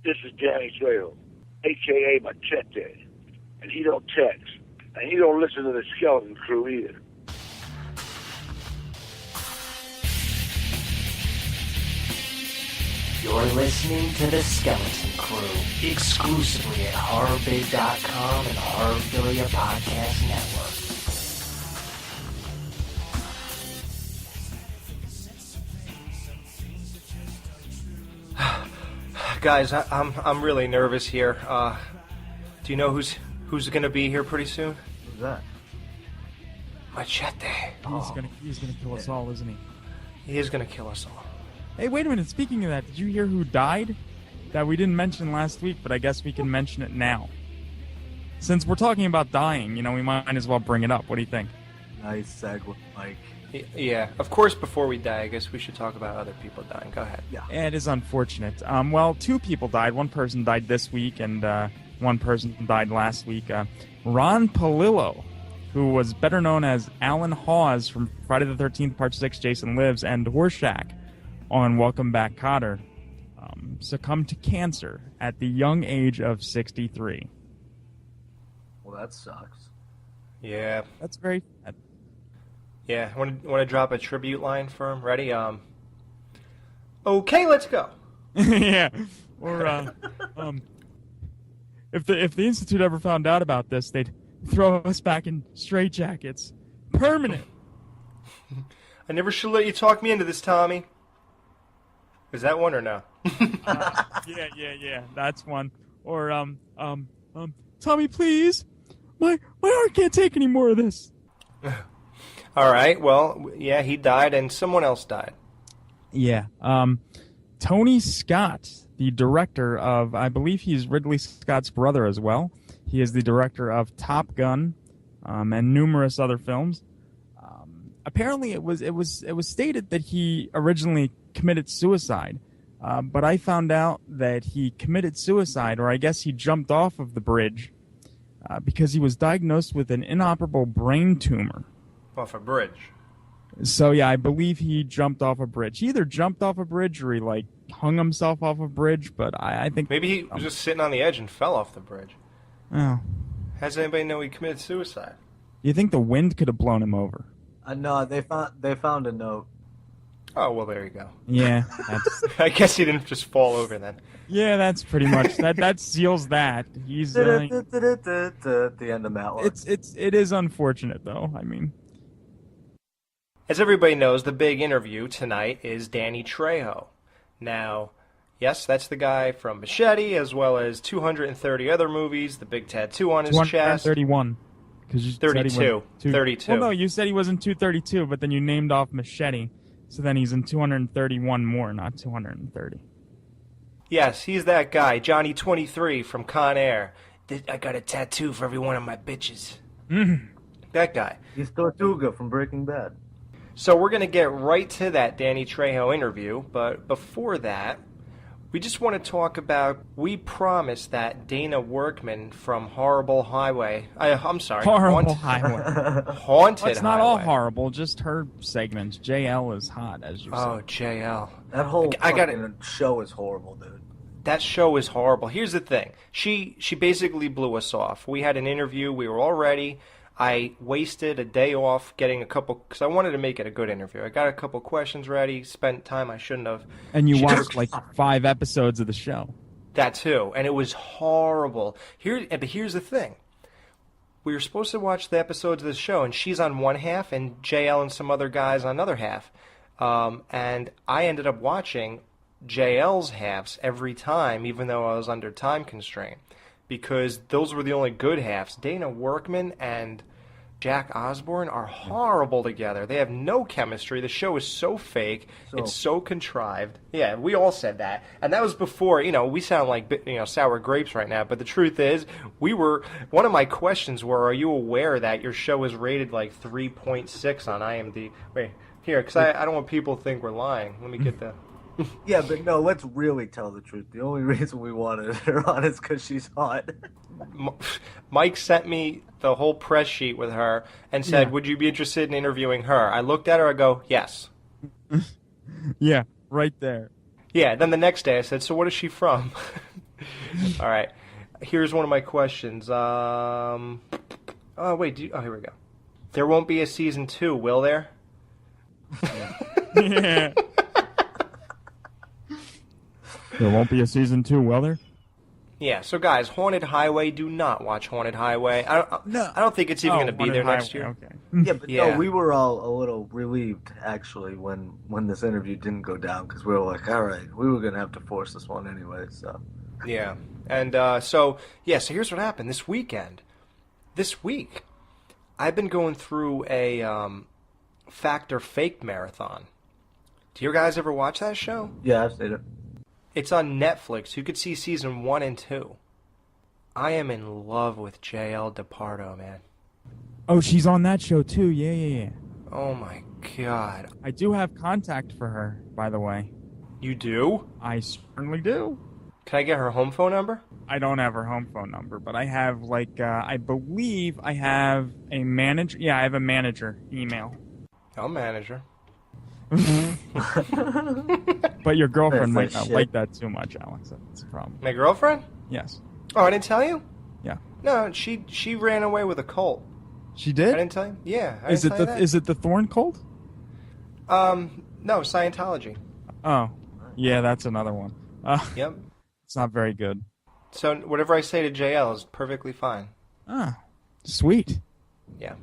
This is Danny Trejo, a.k.a. Machete, and he don't text, and he don't listen to the Skeleton Crew either. You're listening to The Skeleton Crew, exclusively at HorrorBid.com and the Horrorphilia Podcast Network. Guys, I'm really nervous here. Do you know who's going to be here pretty soon? Who's that? Machete. He's gonna kill us all, isn't he? He is going to kill us all. Hey, wait a minute. Speaking of that, did you hear who died? That we didn't mention last week, but I guess we can mention it now. Since we're talking about dying, we might as well bring it up. What do you think? Nice segue, Mike. Yeah, of course, before we die, I guess we should talk about other people dying. Go ahead. Yeah. It is unfortunate. Well, two people died. One person died this week, and one person died last week. Ron Palillo, who was better known as Alan Hawes from Friday the 13th, Part 6, Jason Lives, and Horshack on Welcome Back, Kotter, succumbed to cancer at the young age of 63. Well, that sucks. Yeah. That's very sad. Yeah, want to drop a tribute line for him? Ready? Okay, let's go. Yeah. Or if the Institute ever found out about this, they'd throw us back in straitjackets. Permanent. I never should let you talk me into this, Tommy. Is that one or no? Yeah. That's one. Or Tommy, please. My heart can't take any more of this. All right. Well, yeah, he died, and someone else died. Yeah. Tony Scott, the director of, I believe he's Ridley Scott's brother as well. He is the director of Top Gun, and numerous other films. Apparently, it was stated that he originally committed suicide, but I found out that he committed suicide, or I guess he jumped off of the bridge, because he was diagnosed with an inoperable brain tumor. Off a bridge. So yeah, I believe he jumped off a bridge. He either jumped off a bridge or he hung himself off a bridge. But I think maybe he was just sitting on the edge and fell off the bridge. Oh. How does anybody know he committed suicide? You think the wind could have blown him over? No, they found a note. Oh well, there you go. Yeah, I guess he didn't just fall over then. Yeah, that's pretty much that seals that. He's at the end of Matlock. It is unfortunate though. I mean. As everybody knows, the big interview tonight is Danny Trejo. Now, yes, that's the guy from Machete, as well as 230 other movies, the big tattoo on his chest. 231. 32. 32. Well, no, you said he was in 232, but then you named off Machete, so then he's in 231 more, not 230. Yes, he's that guy, Johnny 23 from Con Air. I got a tattoo for every one of my bitches. Mm-hmm. That guy. He's Tortuga from Breaking Bad. So we're going to get right to that Danny Trejo interview, but before that, we just want to talk about, we promised that Dana Workman from Horrible Highway, Haunted Highway. Haunted It's not Highway. all horrible, just her segments. JL is hot, as you said. Oh, JL. That whole fucking show is horrible, dude. That show is horrible. Here's the thing. She basically blew us off. We had an interview. We were all ready. I wasted a day off getting a couple, because I wanted to make it a good interview. I got a couple questions ready, spent time I shouldn't have. And you watched 5 episodes of the show. That too, and it was horrible. But here's the thing. We were supposed to watch the episodes of the show, and she's on one half, and JL and some other guys on another half. And I ended up watching JL's halves every time, even though I was under time constraint, because those were the only good halves. Dana Workman and Jack Osborne are horrible together. They have no chemistry. The show is so fake. It's so contrived. Yeah, we all said that. And that was before, we sound like, sour grapes right now. But the truth is, one of my questions were, are you aware that your show is rated 3.6 on IMDb? Wait, here, because I don't want people to think we're lying. Let me get the... Yeah, but no, let's really tell the truth. The only reason we wanted her on is because she's hot. Mike sent me the whole press sheet with her and said, would you be interested in interviewing her? I looked at her, I go, yes. Yeah, right there. Yeah, then the next day I said, so what is she from? All right. Here's one of my questions. Oh, wait. Here we go. There won't be a season 2, will there? Yeah. There won't be a season 2, will there? Yeah. So, guys, Haunted Highway. Do not watch Haunted Highway. I don't think it's even going to be there next year. Okay. Yeah, but no, we were all a little relieved actually when this interview didn't go down because we were like, all right, we were gonna have to force this one anyway. So yeah, and so here's what happened this weekend. This week, I've been going through a Fact or Fake marathon. Do you guys ever watch that show? yeah, I've seen it. It's on Netflix. You could see season 1 and 2. I am in love with Jael De Pardo, man. Oh, she's on that show too. Yeah. Oh my god. I do have contact for her, by the way. You do? I certainly do. Can I get her home phone number? I don't have her home phone number, but I have I believe I have a manager. Yeah, I have a manager email. I'll manage her. But your girlfriend might That's not shit. like that too much, Alex. That's a problem. My girlfriend? Yes. Oh, I didn't tell you? Yeah. No, she ran away with a Colt. She I did? didn't tell you? Yeah. I Is didn't it tell the you that. is it the Thorn Colt? No, Scientology. Oh. Yeah, that's another one. Yep. It's not very good. So whatever I say to JL is perfectly fine. Ah. Sweet. Yeah.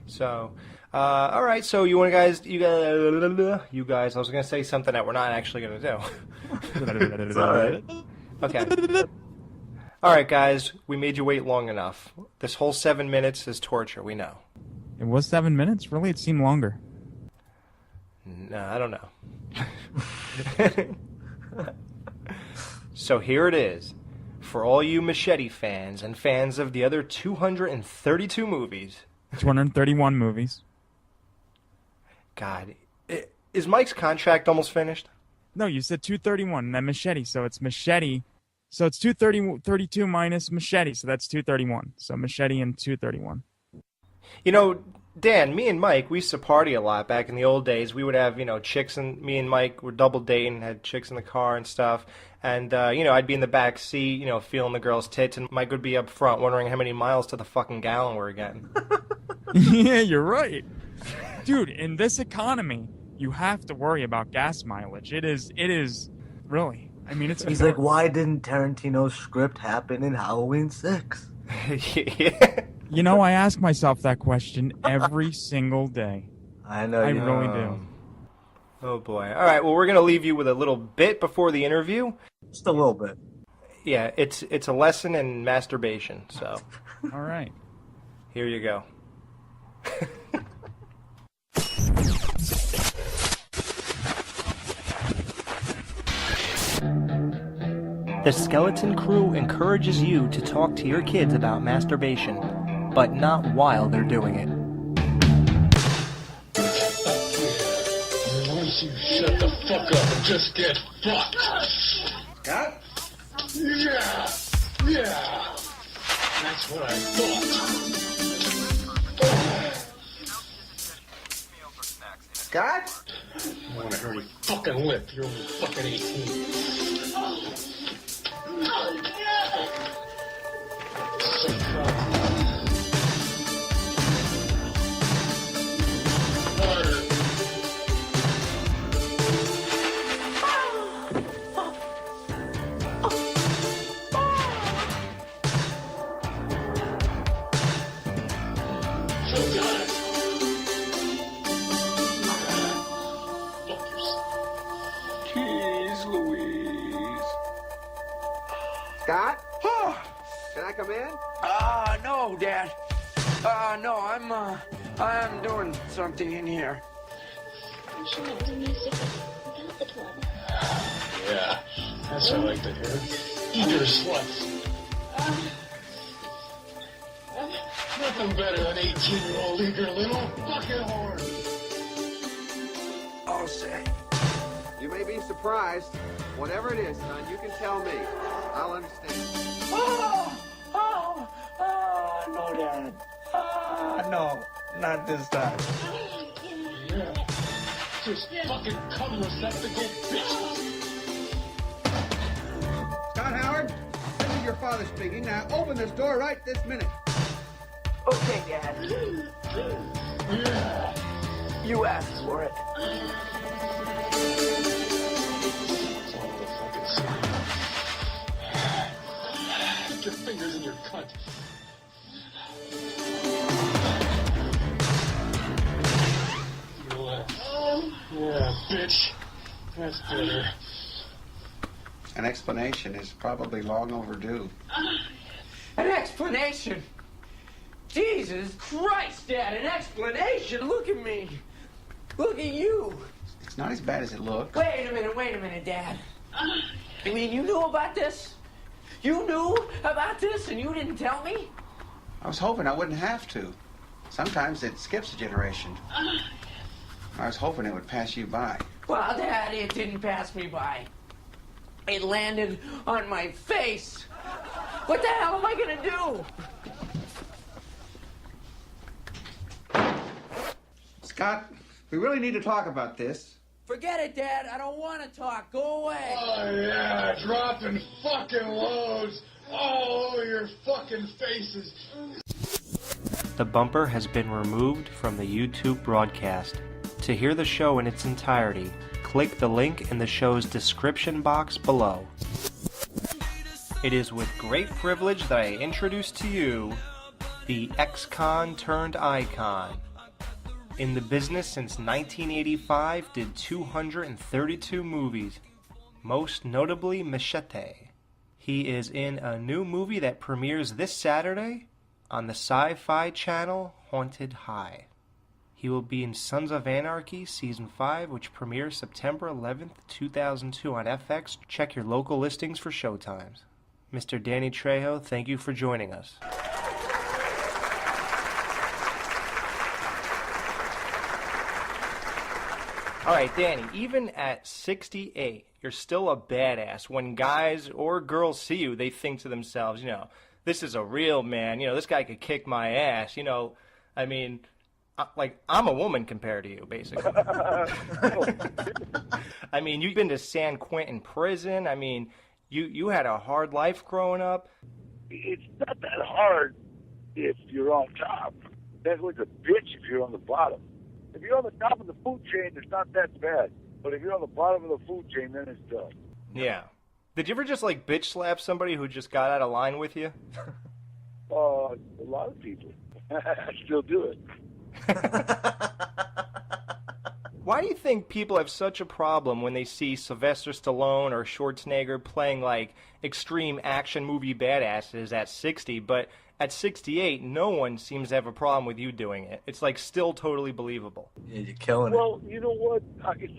So, all right. So you guys, I was gonna say something that we're not actually gonna do. It's all right. Okay. All right, guys. We made you wait long enough. This whole 7 minutes is torture. We know. It was 7 minutes? Really? It seemed longer. No, I don't know. So here it is. For all you Machete fans and fans of the other 232 movies. 231 movies. God. Is Mike's contract almost finished? No, you said 231 and then Machete, so it's Machete. So it's 232 minus Machete, so that's 231. So Machete and 231. You know, Dan, me and Mike, we used to party a lot back in the old days. We would have, chicks, and me and Mike were double dating, had chicks in the car and stuff. And, I'd be in the back seat, feeling the girls' tits, and Mike would be up front wondering how many miles to the fucking gallon we were getting. Yeah, you're right. Dude, in this economy, you have to worry about gas mileage. It is really. I mean, it's... He's like, why didn't Tarantino's script happen in Halloween 6? Yeah. I ask myself that question every single day. I know I you really do. Oh, boy. All right, well, we're going to leave you with a little bit before the interview. Just a little bit. Yeah, it's a lesson in masturbation, so All right. here you go. The Skeleton Crew encourages you to talk to your kids about masturbation, but not while they're doing it. Once you shut the fuck up and just get fucked. Scott? Yeah. That's what I thought. Scott? I want to hurt your fucking lip. You're only fucking 18. Harder. Jeez Louise. Scott? Can I come in? No, Dad. No, I'm doing something in here. You should have the music without the drum. Yeah, that's what I like to hear. Eat your sluts. Nothing better than 18-year-old eager little fucking whore. I'll say. You may be surprised. Whatever it is, son, you can tell me. I'll understand. No, Dad. No, not this time. Yeah. Just fucking cum receptacle bitches. Scott Howard? is your father speaking. Now open this door right this minute. Okay, Dad. You asked for it. Get your fingers in your cunt. Relax. Yeah, bitch. That's better. An explanation is probably long overdue. An explanation? Jesus Christ, Dad, an explanation? Look at me. Look at you. It's not as bad as it looks. Wait a minute, Dad. You mean you knew about this? You knew about this and you didn't tell me? I was hoping I wouldn't have to. Sometimes it skips a generation. I was hoping it would pass you by. Well, Dad, it didn't pass me by. It landed on my face. What the hell am I gonna do? Scott, we really need to talk about this. Forget it, Dad. I don't want to talk. Go away. Oh, yeah, dropping fucking loads all over your fucking faces. The bumper has been removed from the YouTube broadcast. To hear the show in its entirety, click the link in the show's description box below. It is with great privilege that I introduce to you the ex-con turned icon. In the business since 1985, did 232 movies, most notably Machete. He is in a new movie that premieres this Saturday on the Sci-Fi channel Haunted High. He will be in Sons of Anarchy Season 5, which premieres September 11th, 2002 on FX. Check your local listings for showtimes. Mr. Danny Trejo, thank you for joining us. All right, Danny, even at 68, you're still a badass. When guys or girls see you, they think to themselves, you know, this is a real man. You know, this guy could kick my ass. You know, I mean, I'm a woman compared to you, basically. I mean, you've been to San Quentin prison. I mean, you had a hard life growing up. It's not that hard if you're on top. That's like a bitch if you're on the bottom. If you're on the top of the food chain, it's not that bad. But if you're on the bottom of the food chain, then it's tough. Yeah. Did you ever just, like, bitch slap somebody who just got out of line with you? A lot of people. I still do it. Why do you think people have such a problem when they see Sylvester Stallone or Schwarzenegger playing, like, extreme action movie badasses at 60, but at 68, no one seems to have a problem with you doing it? It's, like, still totally believable. Yeah, you're killing Well, you know what?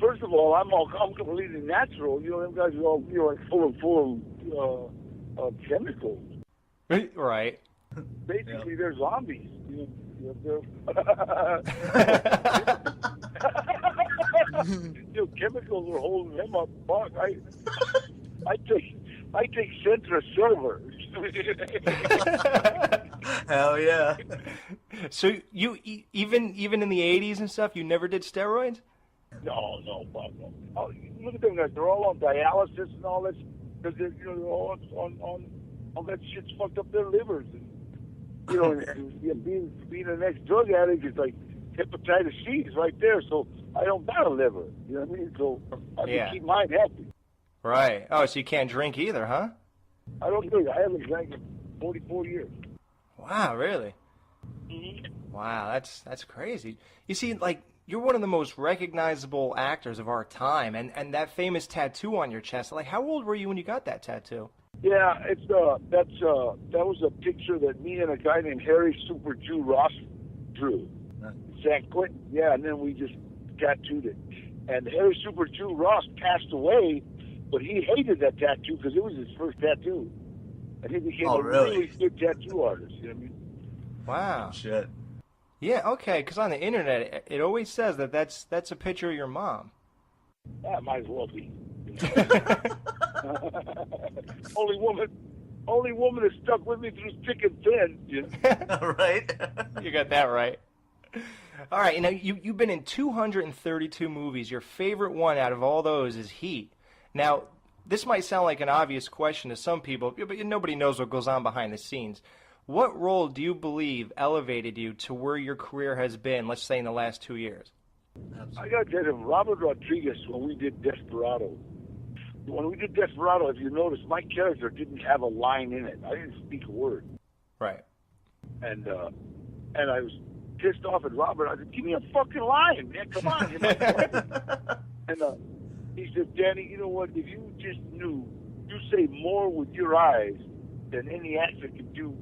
First of all, I'm completely natural. You know, them guys are all, you know, like full of chemicals. Right. Basically, they're zombies. You know, chemicals are holding them up. Fuck, I take Centra Silver. Hell yeah. So you even in the 80s and stuff, you never did steroids? No, fuck no. Oh, look at them guys. They're all on dialysis and all that. Because they're all on all that shit's fucked up their livers. And, you know, and being an ex-drug addict is like hepatitis C is right there. So I don't got a liver. You know what I mean? So I can keep mine happy. Right. Oh, so you can't drink either, huh? I don't drink. I haven't drank in 44 years. Wow, really? Mm-hmm. Wow, that's crazy. You see, like, you're one of the most recognizable actors of our time, and that famous tattoo on your chest, like, how old were you when you got that tattoo? Yeah, that was a picture that me and a guy named Harry Super Jew Ross drew. San Quentin, yeah, and then we just tattooed it. And Harry Super Jew Ross passed away, but he hated that tattoo because it was his first tattoo. And he became a really good tattoo artist, you know what I mean? Wow. Shit. Yeah, okay, because on the internet, it always says that that's a picture of your mom. That might as well be. Only woman that stuck with me through thick and thin. You know? Right? You got that right. All right, you know, you've been in 232 movies. Your favorite one out of all those is Heat. Now, this might sound like an obvious question to some people, but nobody knows what goes on behind the scenes. What role do you believe elevated you to where your career has been, let's say in the last 2 years? I got to tell you, Robert Rodriguez, when we did Desperado, if you notice, my character didn't have a line in it. I didn't speak a word. Right. And I was pissed off at Robert. I said, give me a fucking line, man. Come on. You know? And he said, Danny, you know what? If you just knew, you say more with your eyes than any actor can do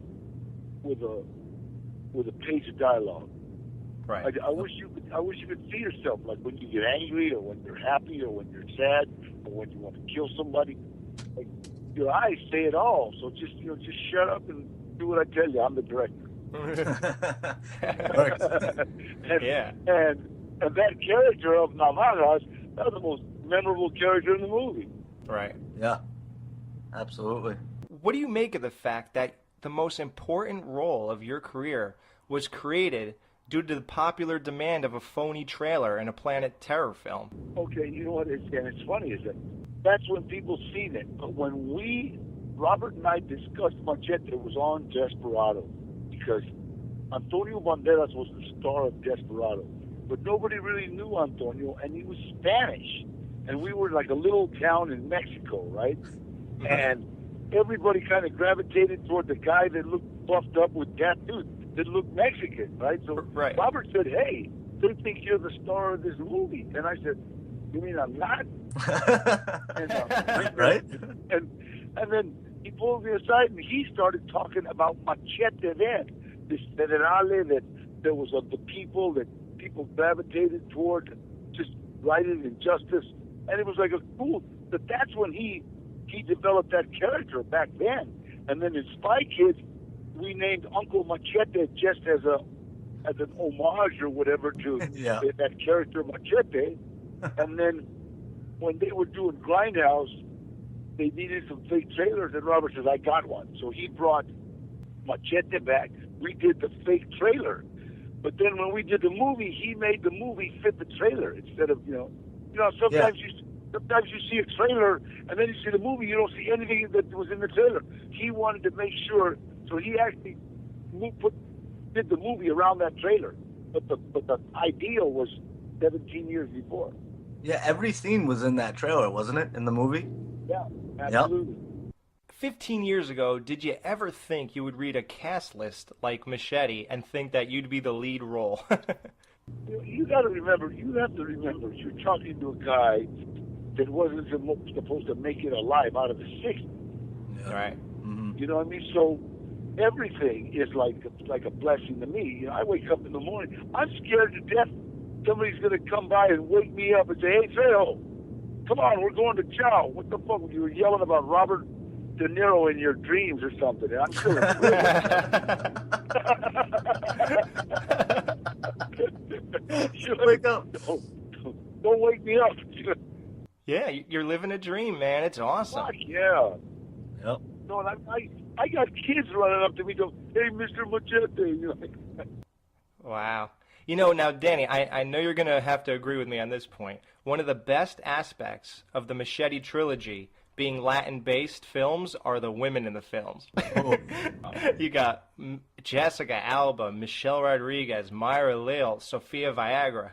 with a page of dialogue. Right. I wish you could see yourself, like when you get angry, or when you're happy, or when you're sad, or when you want to kill somebody. Like, your eyes say it all. So just shut up and do what I tell you. I'm the director. And that character of Navajas, that was the most memorable character in the movie. Right. Yeah. Absolutely. What do you make of the fact that the most important role of your career was created due to the popular demand of a phony trailer in a Planet Terror film? Okay, you know what? It's funny, is that that's when people seen it. But when Robert and I discussed Machete, it was on Desperado, because Antonio Banderas was the star of Desperado. But nobody really knew Antonio, and he was Spanish. And we were like a little town in Mexico, right? And everybody kind of gravitated toward the guy that looked buffed up with tattoos, that looked Mexican, right? So right. Robert said, hey, they think you're the star of this movie. And I said, you mean I'm not? Right? And then he pulled me aside and he started talking about Machete then, this federale that there was of the people that people gravitated toward, just writing injustice. And it was like that's when he developed that character back then. And then in Spy Kids, we named Uncle Machete just as an homage or whatever to that character Machete. And then when they were doing Grindhouse, they needed some fake trailers, and Robert says, I got one. So he brought Machete back. We did the fake trailer. But then when we did the movie, he made the movie fit the trailer instead of, sometimes you see a trailer and then you see the movie, you don't see anything that was in the trailer. He wanted to make sure, so he actually did the movie around that trailer. But the ideal was 17 years before. Yeah, every scene was in that trailer, wasn't it, in the movie? Yeah, absolutely. Yep. 15 years ago, did you ever think you would read a cast list like Machete and think that you'd be the lead role? You have to remember, you're talking to a guy that wasn't supposed to make it alive out of the 60s. Yeah. Right. Mm-hmm. You know what I mean? So everything is like a blessing to me. I wake up in the morning, I'm scared to death somebody's going to come by and wake me up and say, hey, Trejo, come on, we're going to chow. What the fuck? You were yelling about Robert De Niro in your dreams or something. And I'm still wake up. Don't wake me up. Yeah, you're living a dream, man. It's awesome. Fuck yeah. Yep. No, and I got kids running up to me going, hey, Mr. Machete. Wow. Now, Danny, I know you're going to have to agree with me on this point. One of the best aspects of the Machete trilogy being Latin-based films are the women in the films. Oh. You got Jessica Alba, Michelle Rodriguez, Myra Lil, Sofia Viagra.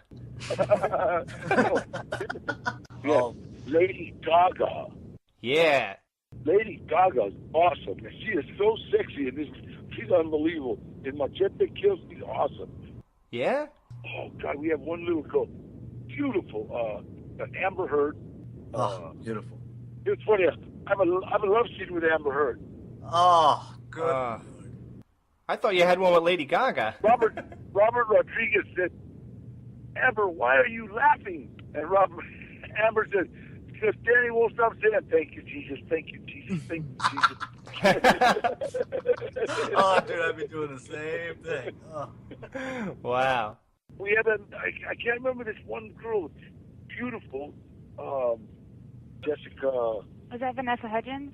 Lady Gaga. Yeah. Lady Gaga's awesome. She is so sexy in this. She's unbelievable. In Machete Kills, she's awesome. Yeah? Oh, God, we have one little girl. Beautiful. Amber Heard. Beautiful. It's funny. I have a love scene with Amber Heard. Oh, good. I thought you had one with Lady Gaga. Robert Rodriguez said, Amber, why are you laughing? And Amber said, because Danny won't stop saying, thank you, Jesus, thank you, Jesus, thank you, Jesus. Oh, dude, I'd be doing the same thing. Oh. Wow. We had I can't remember this one girl, beautiful, Jessica. Was that Vanessa Hudgens?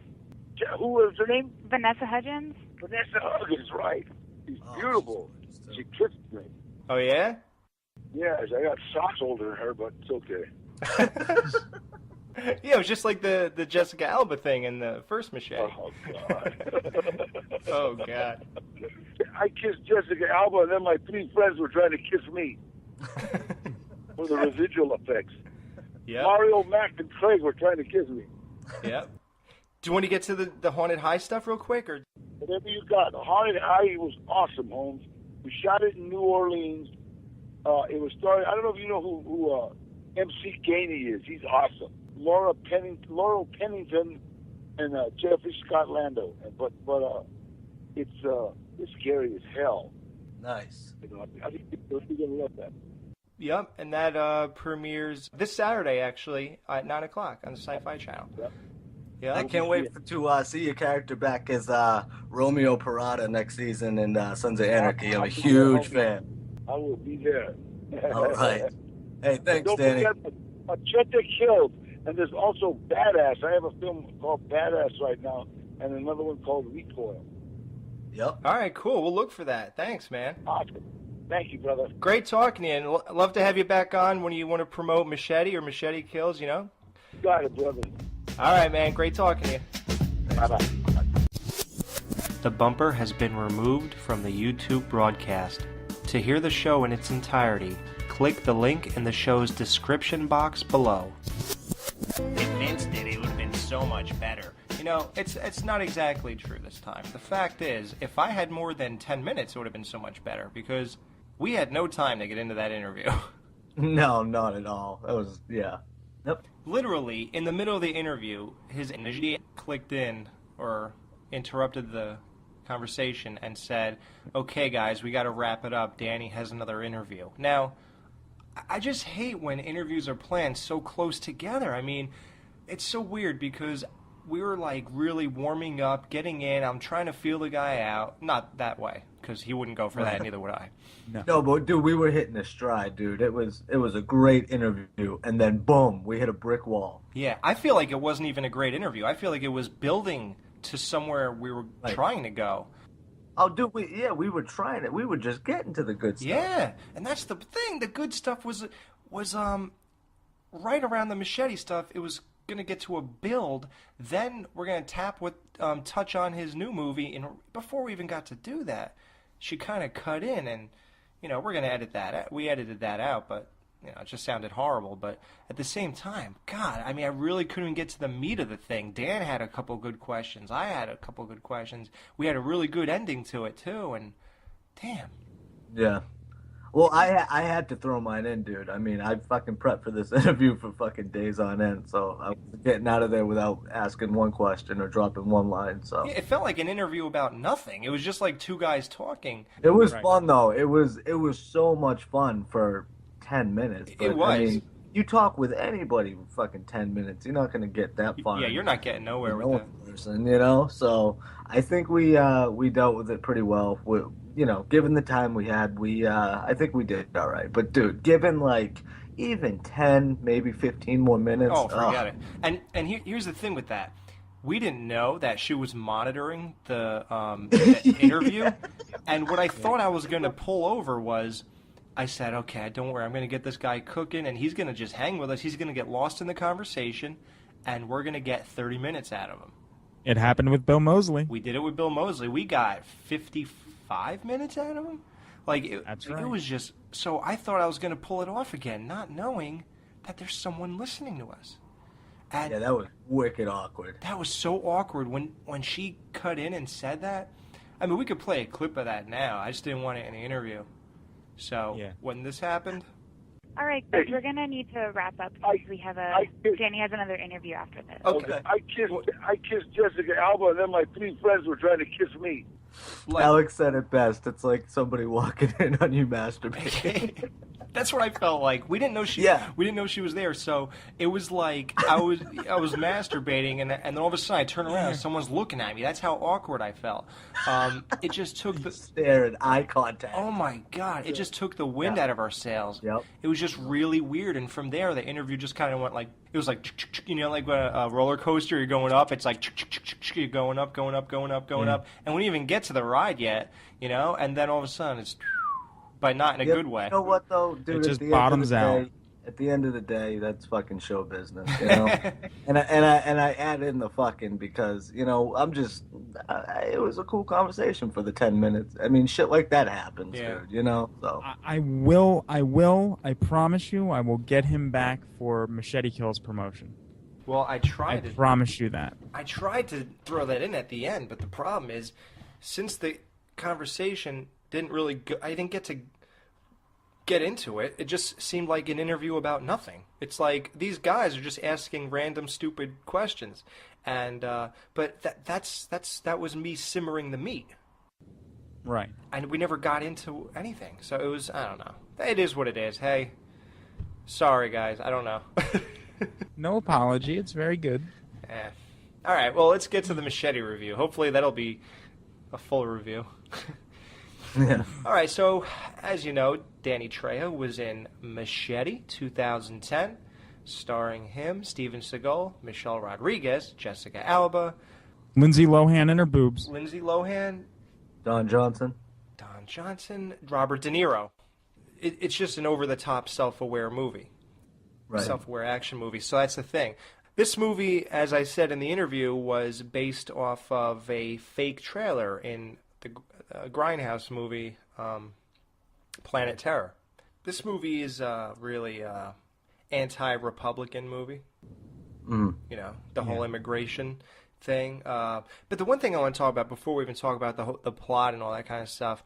Who was her name? Vanessa Hudgens? Vanessa Hudgens, right. She's beautiful. She kissed me. Oh, yeah? Yeah, I got socks older than her, but it's okay. Yeah, it was just like the Jessica Alba thing in the first Machete. Oh, God. Oh, God. I kissed Jessica Alba, and then my 3 friends were trying to kiss me for the residual effects. Yep. Mario, Mac, and Craig were trying to kiss me. Yep. Do you want to get to the Haunted High stuff real quick? Or Whatever you got. Haunted High was awesome, Holmes. We shot it in New Orleans. It was started. I don't know if you know who MC Gainey is. He's awesome. Laurel Pennington, and Jeffrey Scott Lando. But it's scary as hell. Nice. You know, I think you're gonna love that. Yep, and that premieres this Saturday, actually, at 9 o'clock on the Sci-Fi Channel. Yep. Yeah, I can't wait to see your character back as Romeo Parada next season in Sons of Anarchy. I'm a huge fan. I will be there. All right. Hey, thanks, Don't Danny. forget Machete Killed, and there's also Badass. I have a film called Badass right now, and another one called Recoil. Yep. All right, cool. We'll look for that. Thanks, man. Awesome. Thank you, brother. Great talking to you, and love to have you back on when you want to promote Machete or Machete Kills, you know? Got it, brother. All right, man. Great talking to you. Bye-bye. The bumper has been removed from the YouTube broadcast. To hear the show in its entirety, click the link in the show's description box below. If Vince did, it would have been so much better. You know, it's not exactly true this time. The fact is, if I had more than 10 minutes, it would have been so much better, because we had no time to get into that interview. No, not at all. That was, yeah. Yep. Literally, in the middle of the interview, his energy clicked in, or interrupted the conversation, and said, okay, guys, we got to wrap it up. Danny has another interview. Now, I just hate when interviews are planned so close together. I mean, it's so weird because we were like really warming up, getting in. I'm trying to feel the guy out. Not that way, because he wouldn't go for that, neither would I. No, but dude, we were hitting a stride, dude. It was a great interview, and then boom, we hit a brick wall. Yeah, I feel like it wasn't even a great interview. I feel like it was building to somewhere we were trying to go. Oh, dude, we were trying it. We were just getting to the good stuff. Yeah, and that's the thing. The good stuff was right around the Machete stuff. It was going to get to a build. Then we're going to touch on his new movie. And before we even got to do that, she kind of cut in, and you know, we're going to edit that out. We edited that out, but you know, it just sounded horrible. But at the same time, God, I mean, I really couldn't get to the meat of the thing. Dan had a couple good questions. I had a couple good questions. We had a really good ending to it too, and damn. Yeah. Well, I had to throw mine in, dude. I mean, I fucking prepped for this interview for fucking days on end, so I was getting out of there without asking one question or dropping one line. So yeah, it felt like an interview about nothing. It was just like two guys talking. It was fun though. It was so much fun for 10 minutes. But, it was. I mean, you talk with anybody for fucking 10 minutes, you're not gonna get that far. Yeah, you're not getting nowhere with that person, you know. So I think we dealt with it pretty well. You know, given the time we had, I think we did all right. But dude, given like even 10, maybe 15 more minutes. Oh, forget it. And here's the thing with that. We didn't know that she was monitoring the interview. And what I thought I was going to pull over was, I said, okay, don't worry, I'm going to get this guy cooking, and he's going to just hang with us. He's going to get lost in the conversation, and we're going to get 30 minutes out of him. It happened with Bill Moseley. We did it with Bill Moseley. We got 55 minutes out of him. That's right. It was just, so I thought I was going to pull it off again, not knowing that there's someone listening to us. And yeah, that was wicked awkward. That was so awkward when she cut in and said that. I mean, we could play a clip of that now. I just didn't want it in the interview. So when this happened. All right, but we're gonna need to wrap up because we have Danny has another interview after this. Okay. I kissed Jessica Alba, and then my 3 friends were trying to kiss me. Alex said it best. It's like somebody walking in on you masturbating. That's what I felt like. We didn't know she was there, so it was like I was masturbating, and then all of a sudden I turn around and someone's looking at me. That's how awkward I felt. It just took the staring, eye contact. Oh my God! It just took the wind out of our sails. Yep. It was just really weird, and from there the interview just kind of went like it was like, you know, like a roller coaster. You're going up. It's like you're going up, going up, going up, going up, and we didn't even get to the ride yet, you know. And then all of a sudden it's. But not in a good way. You know what though, dude? It just bottoms out. At the end of the day, that's fucking show business, you know. and I add in the fucking because I'm just. It was a cool conversation for the 10 minutes. I mean, shit like that happens, dude. So I will. I promise you, I will get him back for Machete Kills promotion. Well, I promise you that. I tried to throw that in at the end, but the problem is, since the conversation didn't really go, I didn't get into it. It just seemed like an interview about nothing. It's like these guys are just asking random stupid questions, and but that was me simmering the meat. Right. And we never got into anything, so it was, I don't know. It is what it is. Hey, sorry guys, I don't know. No apology. It's very good. All right. Well, let's get to the Machete review. Hopefully, that'll be a full review. Yeah. All right. So, as you know, Danny Trejo was in Machete 2010, starring him, Steven Seagal, Michelle Rodriguez, Jessica Alba, Lindsay Lohan and her boobs. Lindsay Lohan, Don Johnson, Robert De Niro. It's just an over-the-top, self-aware movie. Right. Self-aware action movie. So that's the thing. This movie, as I said in the interview, was based off of a fake trailer in the Grindhouse movie, Planet Terror. This movie is really anti-Republican movie. Mm. The whole immigration thing. But the one thing I want to talk about before we even talk about the plot and all that kind of stuff.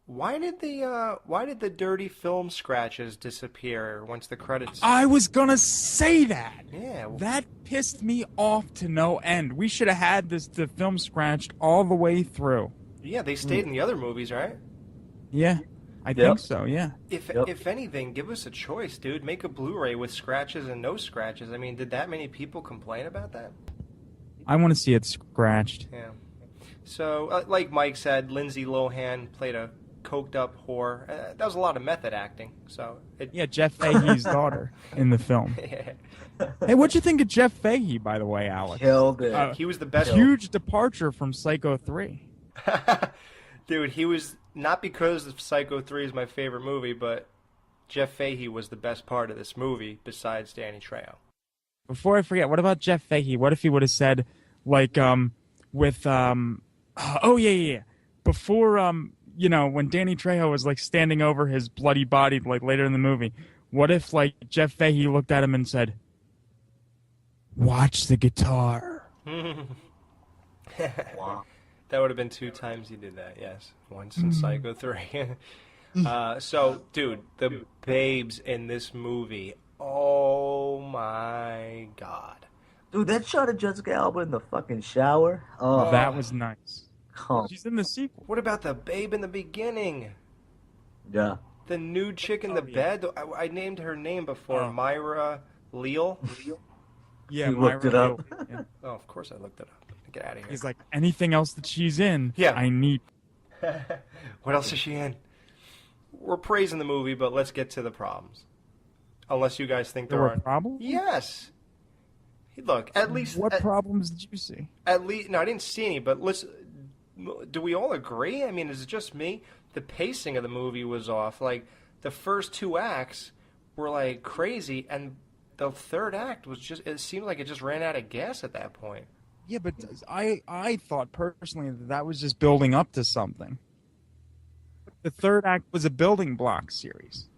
Why did the dirty film scratches disappear once the credits? I was gonna say that. Yeah. That pissed me off to no end. We should have had the film scratched all the way through. Yeah, they stayed in the other movies, right? Yeah, I think so. Yeah. If anything, give us a choice, dude. Make a Blu-ray with scratches and no scratches. I mean, did that many people complain about that? I want to see it scratched. Yeah. So, like Mike said, Lindsay Lohan played a coked up whore. That was a lot of method acting. So Jeff Fahey's daughter in the film. Hey, what'd you think of Jeff Fahey, by the way, Alex? Killed it. He was the best. Huge departure from Psycho 3. Dude, he was, not because Psycho 3 is my favorite movie, but Jeff Fahey was the best part of this movie besides Danny Trejo. Before I forget, what about Jeff Fahey? What if he would have said, like, before, when Danny Trejo was, like, standing over his bloody body, like, later in the movie, what if, like, Jeff Fahey looked at him and said, "Watch the guitar"? Wow. That would have been 2 times he did that, yes. Once in Psycho 3. So, dude, the babes in this movie, oh my God. Dude, that shot of Jessica Alba in the fucking shower. Oh, that was nice. She's in the sequel. What about the babe in the beginning? Yeah. The nude chick in the bed? I named her name before, Myra Leal. Yeah, you looked it up. Yeah. Oh, of course I looked it up. Get out of here. He's like, anything else that she's in, I need. What else is she in? We're praising the movie, but let's get to the problems. Unless you guys think there were are problems? Yes. Look, at least... What problems did you see? At least... No, I didn't see any, but do we all agree? I mean, is it just me? The pacing of the movie was off. Like, the first 2 acts were, like, crazy, and the third act was just... It seemed like it just ran out of gas at that point. Yeah, but I thought personally that was just building up to something. The third act was a building block series.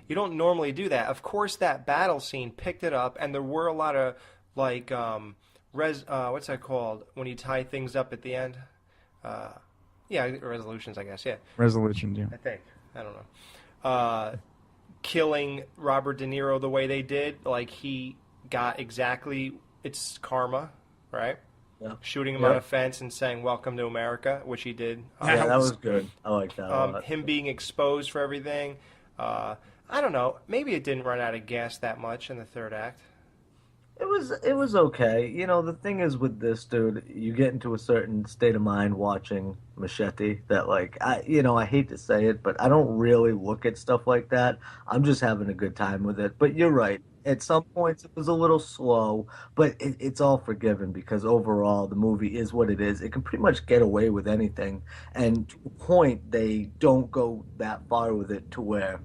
You don't normally do that. Of course, that battle scene picked it up, and there were a lot of, like, what's that called? When you tie things up at the end? Resolutions, I guess, yeah. Resolutions, yeah. I think. I don't know. Killing Robert De Niro the way they did, like, he got exactly, it's karma, right? Yeah. Shooting him on a fence and saying, "Welcome to America," which he did. Yeah, that was good. I like that a lot. Him being exposed for everything. I don't know. Maybe it didn't run out of gas that much in the third act. It was okay. The thing is with this, dude, you get into a certain state of mind watching Machete that, like, I hate to say it, but I don't really look at stuff like that. I'm just having a good time with it. But you're right. At some points, it was a little slow, but it's all forgiven because overall, the movie is what it is. It can pretty much get away with anything. And to a point, they don't go that far with it to where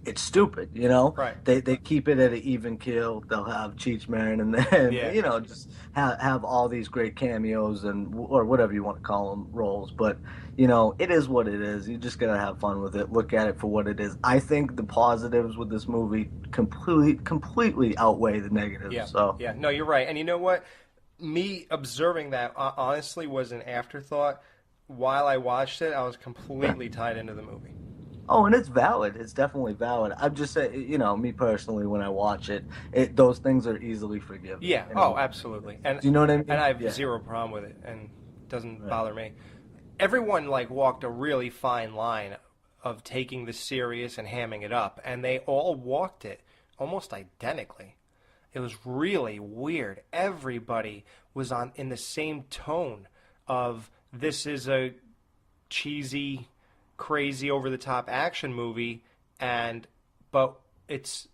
it's stupid, you know. Right. They keep it at an even keel. They'll have Cheech Marin and then you know, just have all these great cameos or whatever you want to call them roles. But you know, it is what it is. You just gotta have fun with it. Look at it for what it is. I think the positives with this movie completely outweigh the negatives. Yeah. So Yeah. No, you're right. And you know what? Me observing that honestly was an afterthought. While I watched it, I was completely tied into the movie. Oh, and it's valid. It's definitely valid. I'm just saying, you know, me personally, when I watch it, those things are easily forgiven. Yeah. You know? Oh, absolutely. And do you know what I mean? And I have zero problem with it, and it doesn't bother me. Everyone like walked a really fine line of taking this serious and hamming it up, and they all walked it almost identically. It was really weird. Everybody was in the same tone of this is a cheesy, crazy, over-the-top action movie, but it's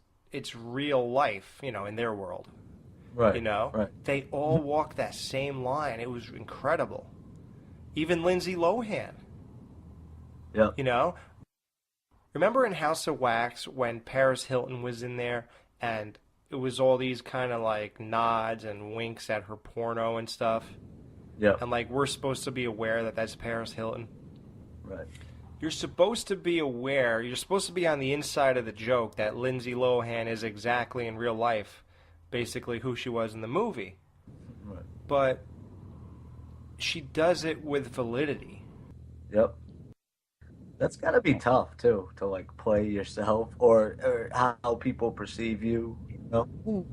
real life, you know, in their world. Right. You know? Right. They all walked that same line. It was incredible. Even Lindsay Lohan. Yeah. You know? Remember in House of Wax when Paris Hilton was in there and it was all these kind of like nods and winks at her porno and stuff? Yeah. And like we're supposed to be aware that that's Paris Hilton. Right. You're supposed to be aware, you're supposed to be on the inside of the joke that Lindsay Lohan is exactly in real life basically who she was in the movie. Right. But she does it with validity. Yep. That's got to be tough too, to like play yourself or how people perceive you. You know?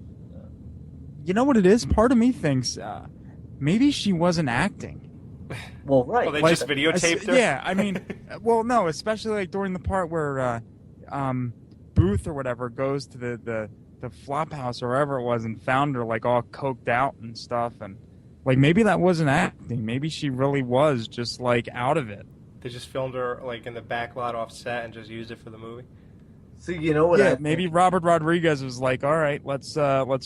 You know what it is? Part of me thinks maybe she wasn't acting. Well, right. Well, they just videotaped her? Yeah, I mean, well, no, especially like during the part where Booth or whatever goes to the flop house or wherever it was and found her like all coked out and stuff, and like maybe that wasn't acting. Maybe she really was just like out of it. They just filmed her like in the back lot off set and just used it for the movie. See, you know what? Yeah, maybe Robert Rodriguez was like, "All right, let's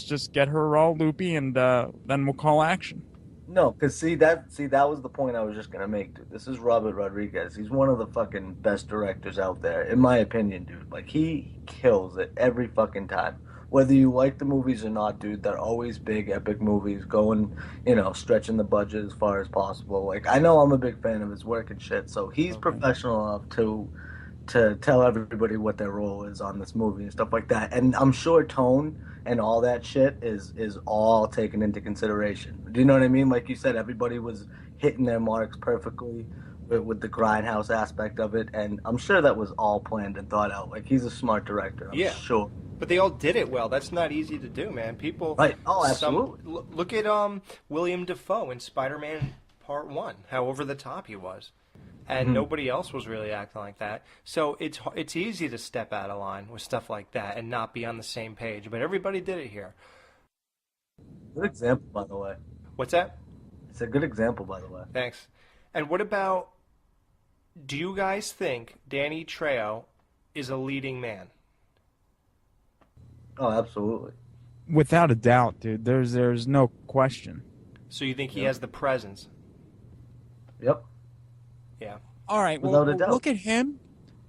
just get her all loopy and then we'll call action." No, because that was the point I was just gonna make, dude. This is Robert Rodriguez. He's one of the fucking best directors out there, in my opinion, dude. Like he kills it every fucking time. Whether you like the movies or not, dude, they're always big, epic movies, going, you know, stretching the budget as far as possible. Like I know I'm a big fan of his work and shit, so he's professional enough to tell everybody what their role is on this movie and stuff like that. And I'm sure tone and all that shit is all taken into consideration. Do you know what I mean? Like you said, everybody was hitting their marks perfectly with the grindhouse aspect of it, and I'm sure that was all planned and thought out. Like he's a smart director, I'm sure. But they all did it well. That's not easy to do, man. People, right? Oh, absolutely. Look at William Dafoe in Spider-Man Part 1. How over the top he was. And nobody else was really acting like that. So it's easy to step out of line with stuff like that and not be on the same page. But everybody did it here. Good example, by the way. What's that? It's a good example, by the way. Thanks. And what about, do you guys think Danny Trejo is a leading man? Oh, absolutely. Without a doubt, dude. There's no question. So you think he has the presence? Yep. Yeah. All right. Well, look at him.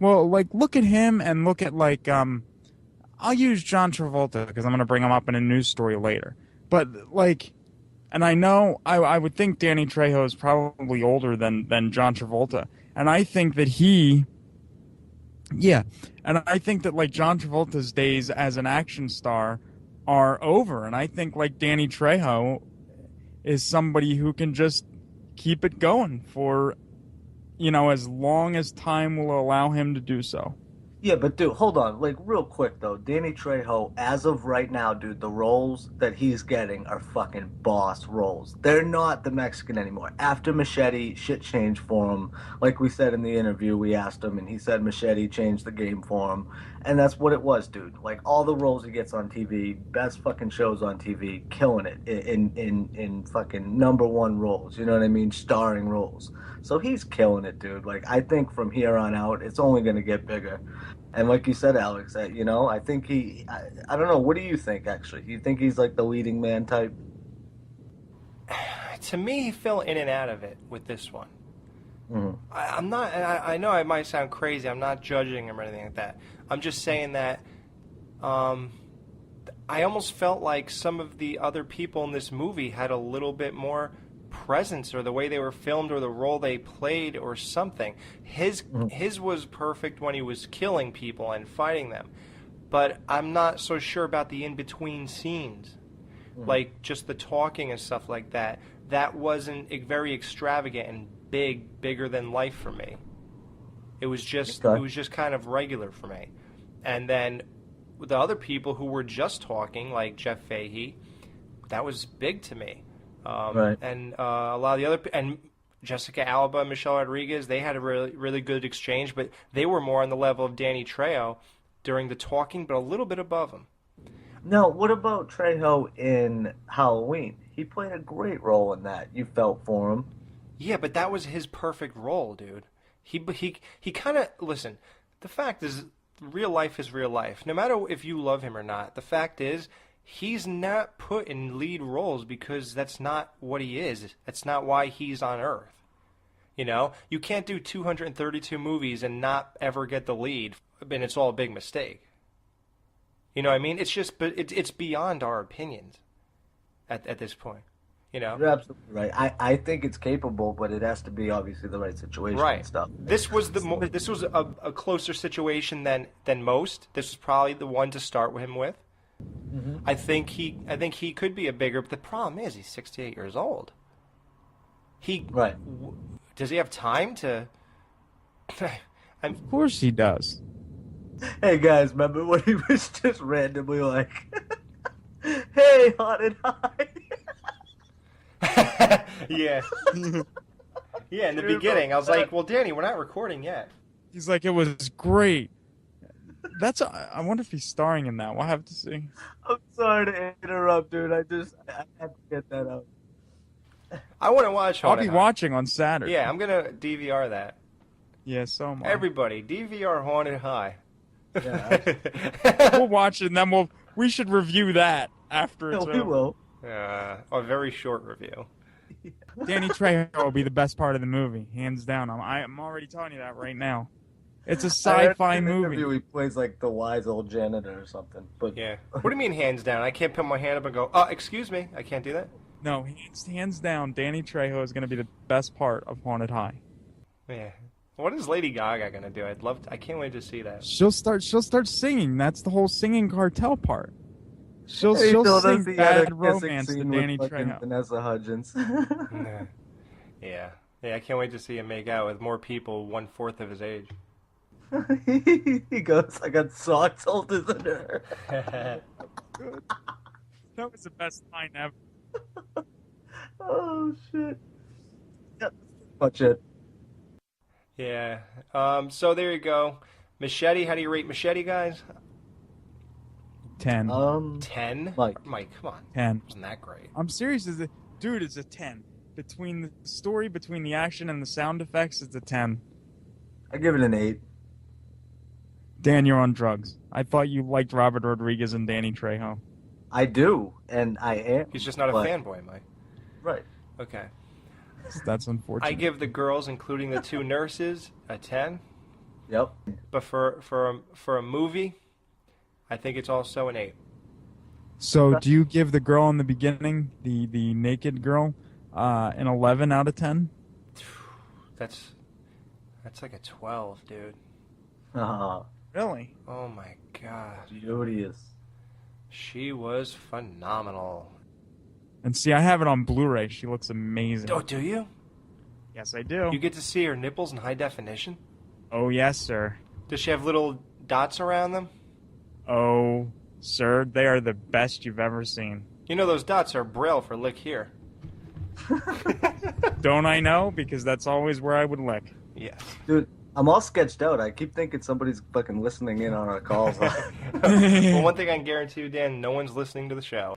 Well, like look at him and look at like I'll use John Travolta because I'm gonna bring him up in a news story later. But like, and I know I would think Danny Trejo is probably older than John Travolta, and I think that and I think that like John Travolta's days as an action star are over, and I think like Danny Trejo is somebody who can just keep it going for, you know, as long as time will allow him to do so. Yeah, but dude, hold on. Like, real quick, though. Danny Trejo, as of right now, dude, the roles that he's getting are fucking boss roles. They're not the Mexican anymore. After Machete, shit changed for him. Like we said in the interview, we asked him, and he said Machete changed the game for him. And that's what it was, dude. Like, all the roles he gets on TV, best fucking shows on TV, killing it in fucking #1 roles. You know what I mean? Starring roles. So he's killing it, dude. Like, I think from here on out, it's only going to get bigger. And like you said, Alex, you know, I think I don't know, what do you think, actually? Do you think he's like the leading man type? To me, he fell in and out of it with this one. I'm not, and I know I might sound crazy. I'm not judging him or anything like that. I'm just saying that I almost felt like some of the other people in this movie had a little bit more presence, or the way they were filmed, or the role they played, or something. His was perfect when he was killing people and fighting them, but I'm not so sure about the in-between scenes, like just the talking and stuff like that. That wasn't very extravagant and bigger than life for me. It was just kind of regular for me. And then the other people who were just talking, like Jeff Fahey, that was big to me. And a lot of the other, and Jessica Alba, Michelle Rodriguez, they had a really good exchange, but they were more on the level of Danny Trejo during the talking, but a little bit above him. No, what about Trejo in Halloween? He played a great role in that. You felt for him. Yeah, but that was his perfect role, dude. He kind of, listen, the fact is, real life is real life. No matter if you love him or not, the fact is, he's not put in lead roles because that's not what he is. That's not why he's on Earth. You know? You can't do 232 movies and not ever get the lead, and it's all a big mistake. You know what I mean? It's just, but it's beyond our opinions at this point. You know? You're absolutely right. I think it's capable, but it has to be obviously the right situation and stuff. This was a closer situation than most. This was probably the one to start him with. I think he could be a bigger. But the problem is he's 68 years old. Does he have time to? Of course he does. Hey guys, remember when he was just randomly like, "Hey, Haunted High." Yeah. Yeah, in the beginning, I was like, well, Danny, we're not recording yet. He's like, it was great. I wonder if he's starring in that. We'll have to see. I'm sorry to interrupt, dude. I had to get that out. I want to watch Haunted I'll be watching on Saturday. Yeah, I'm going to DVR that. Yeah, so am I. Everybody, DVR Haunted High. Yeah. We'll watch it, and then we should review that after it's over. We will. A very short review. Danny Trejo will be the best part of the movie, hands down. I'm already telling you that right now. It's a sci-fi movie. He plays like the wise old janitor or something. But yeah. What do you mean hands down? I can't put my hand up and go, excuse me, I can't do that? No, hands down, Danny Trejo is going to be the best part of Haunted High. Yeah. What is Lady Gaga going to do? I can't wait to see that. She'll start singing. That's the whole singing cartel part. She'll sing Bad Romance to Danny Trejo. Vanessa Hudgens. Yeah, I can't wait to see him make out with more people 1/4 of his age. He goes, I got socks older than her. Good. That was the best line ever. Oh, shit. Yeah, that's much it. Yeah. So there you go. Machete, how do you rate Machete, guys? 10. 10? Mike, come on. 10. Wasn't that great? I'm serious. Dude, it's a 10. Between the story, between the action, and the sound effects, it's a 10. I give it an 8. Dan, you're on drugs. I thought you liked Robert Rodriguez and Danny Trejo. I do, and I am. He's just not a fanboy, Mike. Right. Okay. That's unfortunate. I give the girls, including the 2 nurses, a 10. Yep. But for a movie, I think it's also an 8. So do you give the girl in the beginning, the naked girl, an 11 out of 10? That's like a 12, dude. Really? Oh my god. Beauteous. She was phenomenal. And see, I have it on Blu-ray. She looks amazing. Oh, do you? Yes, I do. You get to see her nipples in high definition? Oh, yes, sir. Does she have little dots around them? Oh, sir, they are the best you've ever seen. You know those dots are Braille for lick here. Don't I know? Because that's always where I would lick. Yes. Dude, I'm all sketched out. I keep thinking somebody's fucking listening in on our calls. Well, one thing I can guarantee you, Dan, no one's listening to the show.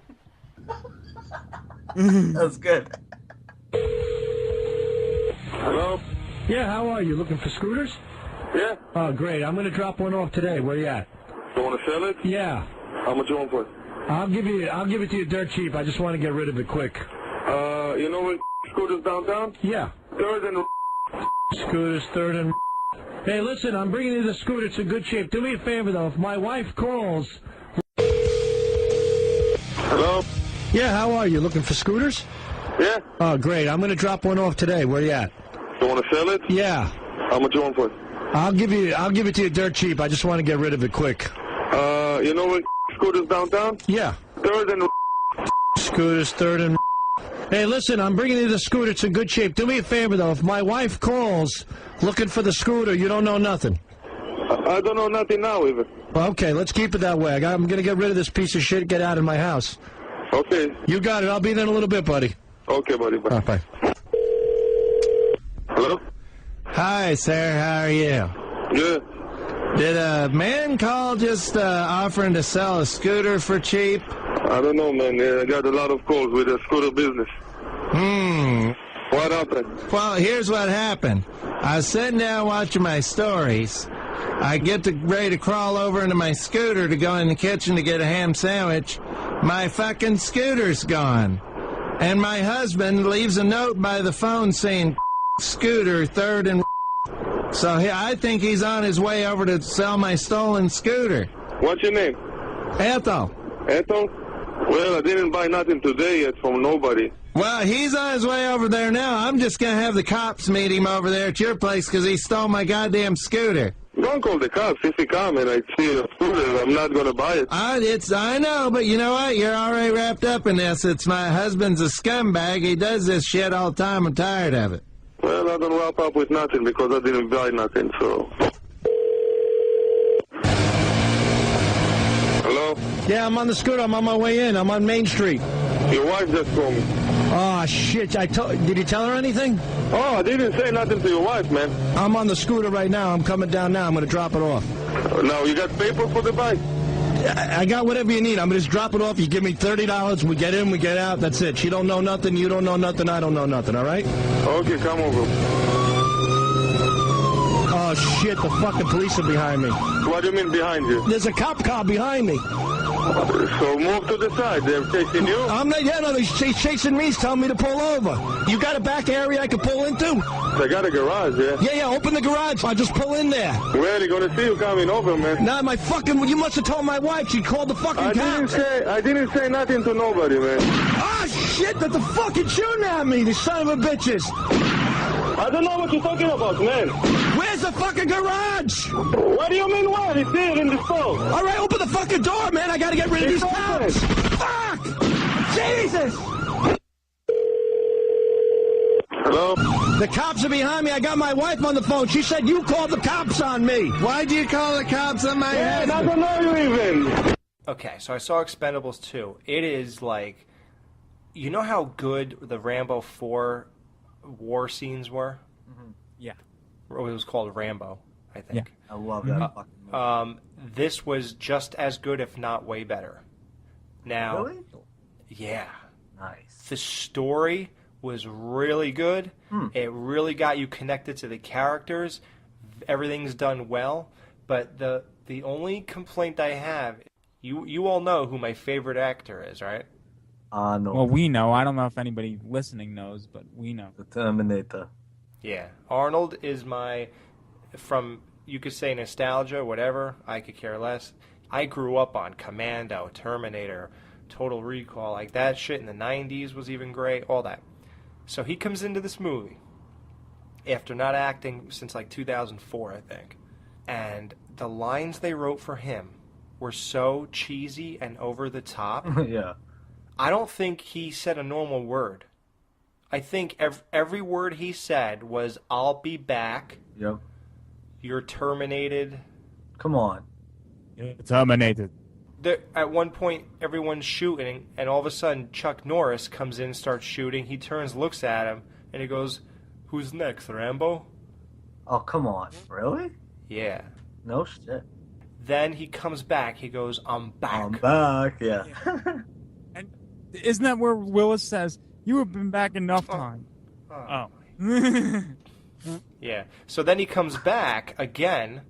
That's good. Hello? Yeah, how are you? Looking for scooters? Yeah. Oh, great. I'm going to drop one off today. Where you at? You want to sell it? Yeah. How much you want for it? I'll give it to you dirt cheap. I just want to get rid of it quick. You know where scooters downtown? Yeah. Third and Scooter's third and... Hey, listen, I'm bringing you the scooter. It's in good shape. Do me a favor, though. If my wife calls... Hello? Yeah, how are you? Looking for scooters? Yeah. Oh, great. I'm going to drop one off today. Where you at? You want to sell it? Yeah. How much you want for it? I'll give it to you dirt cheap. I just want to get rid of it quick. You know where Scooters downtown? Yeah. Third and... Scooters, third and... Hey, listen, I'm bringing you the scooter. It's in good shape. Do me a favor, though. If my wife calls looking for the scooter, you don't know nothing. I don't know nothing now, even. Well, okay, let's keep it that way. I'm going to get rid of this piece of shit. Get out of my house. Okay. You got it. I'll be there in a little bit, buddy. Okay, buddy. Bye. Bye. Hello? Hi, sir. How are you? Good. Did a man call just offering to sell a scooter for cheap? I don't know, man. I got a lot of calls with the scooter business. What happened? Well, here's what happened. I was sitting down watching my stories. I get ready to crawl over into my scooter to go in the kitchen to get a ham sandwich. My fucking scooter's gone. And my husband leaves a note by the phone saying, Scooter, third and... So I think he's on his way over to sell my stolen scooter. What's your name? Ethel. Ethel? Well, I didn't buy nothing today yet from nobody. Well, he's on his way over there now. I'm just going to have the cops meet him over there at your place because he stole my goddamn scooter. Don't call the cops. If he come and I see a scooter, I'm not going to buy it. I know, but you know what? You're already wrapped up in this. It's my husband's a scumbag. He does this shit all the time. I'm tired of it. Well, I don't wrap up with nothing because I didn't buy nothing, so... Hello? Yeah, I'm on the scooter. I'm on my way in. I'm on Main Street. Your wife just called me. Oh, shit. Did you tell her anything? Oh, I didn't say nothing to your wife, man. I'm on the scooter right now. I'm coming down now. I'm going to drop it off. Now, you got paper for the bike? I got whatever you need. I'm going to just drop it off. You give me $30. We get in, we get out. That's it. She don't know nothing. You don't know nothing. I don't know nothing. All right? Okay, come over. Oh, shit. The fucking police are behind me. What do you mean behind you? There's a cop car behind me. So move to the side. They're chasing you? I'm not. Yeah, no, they're chasing me. He's telling me to pull over. You got a back area I can pull into? I got a garage, yeah. Yeah, open the garage. I'll just pull in there. Well, they're going to see you coming over, man. Nah, my fucking... You must have told my wife. She called the fucking cops. I didn't say nothing to nobody, man. Ah, shit, they're fucking shooting at me, these son of a bitches. I don't know what you're talking about, man. Where's the fucking garage? What do you mean where? It's there in the store. All right, open the fucking door, man. I gotta get rid of these cops. Fuck! Jesus! Hello? The cops are behind me. I got my wife on the phone. She said you called the cops on me. Why'd you call the cops on my husband? I don't know you even. Okay, so I saw Expendables 2. It is like... You know how good the Rambo 4 war scenes were? Mm-hmm. Yeah. It was called Rambo, I think. Yeah. I love that fucking movie. This was just as good, if not way better. Now... Really? Yeah. Nice. The story was really good. It really got you connected to the characters. Everything's done well. But the only complaint I have, you all know who my favorite actor is, right? No. Well, we know. I don't know if anybody listening knows, but we know. The Terminator. Yeah. Arnold is from, you could say nostalgia, whatever. I could care less. I grew up on Commando, Terminator, Total Recall. Like that shit in the 90s was even great. All that. So he comes into this movie after not acting since like 2004, I think. And the lines they wrote for him were so cheesy and over the top. Yeah. I don't think he said a normal word. I think every word he said was, I'll be back. Yep. You're terminated. Come on. You're terminated. At one point, everyone's shooting, and all of a sudden, Chuck Norris comes in and starts shooting. He turns, looks at him, and he goes, who's next, Rambo? Oh, come on. Really? Yeah. No shit. Then he comes back. He goes, I'm back. I'm back, yeah. And isn't that where Willis says, you have been back enough time? Oh. Yeah. So then he comes back again,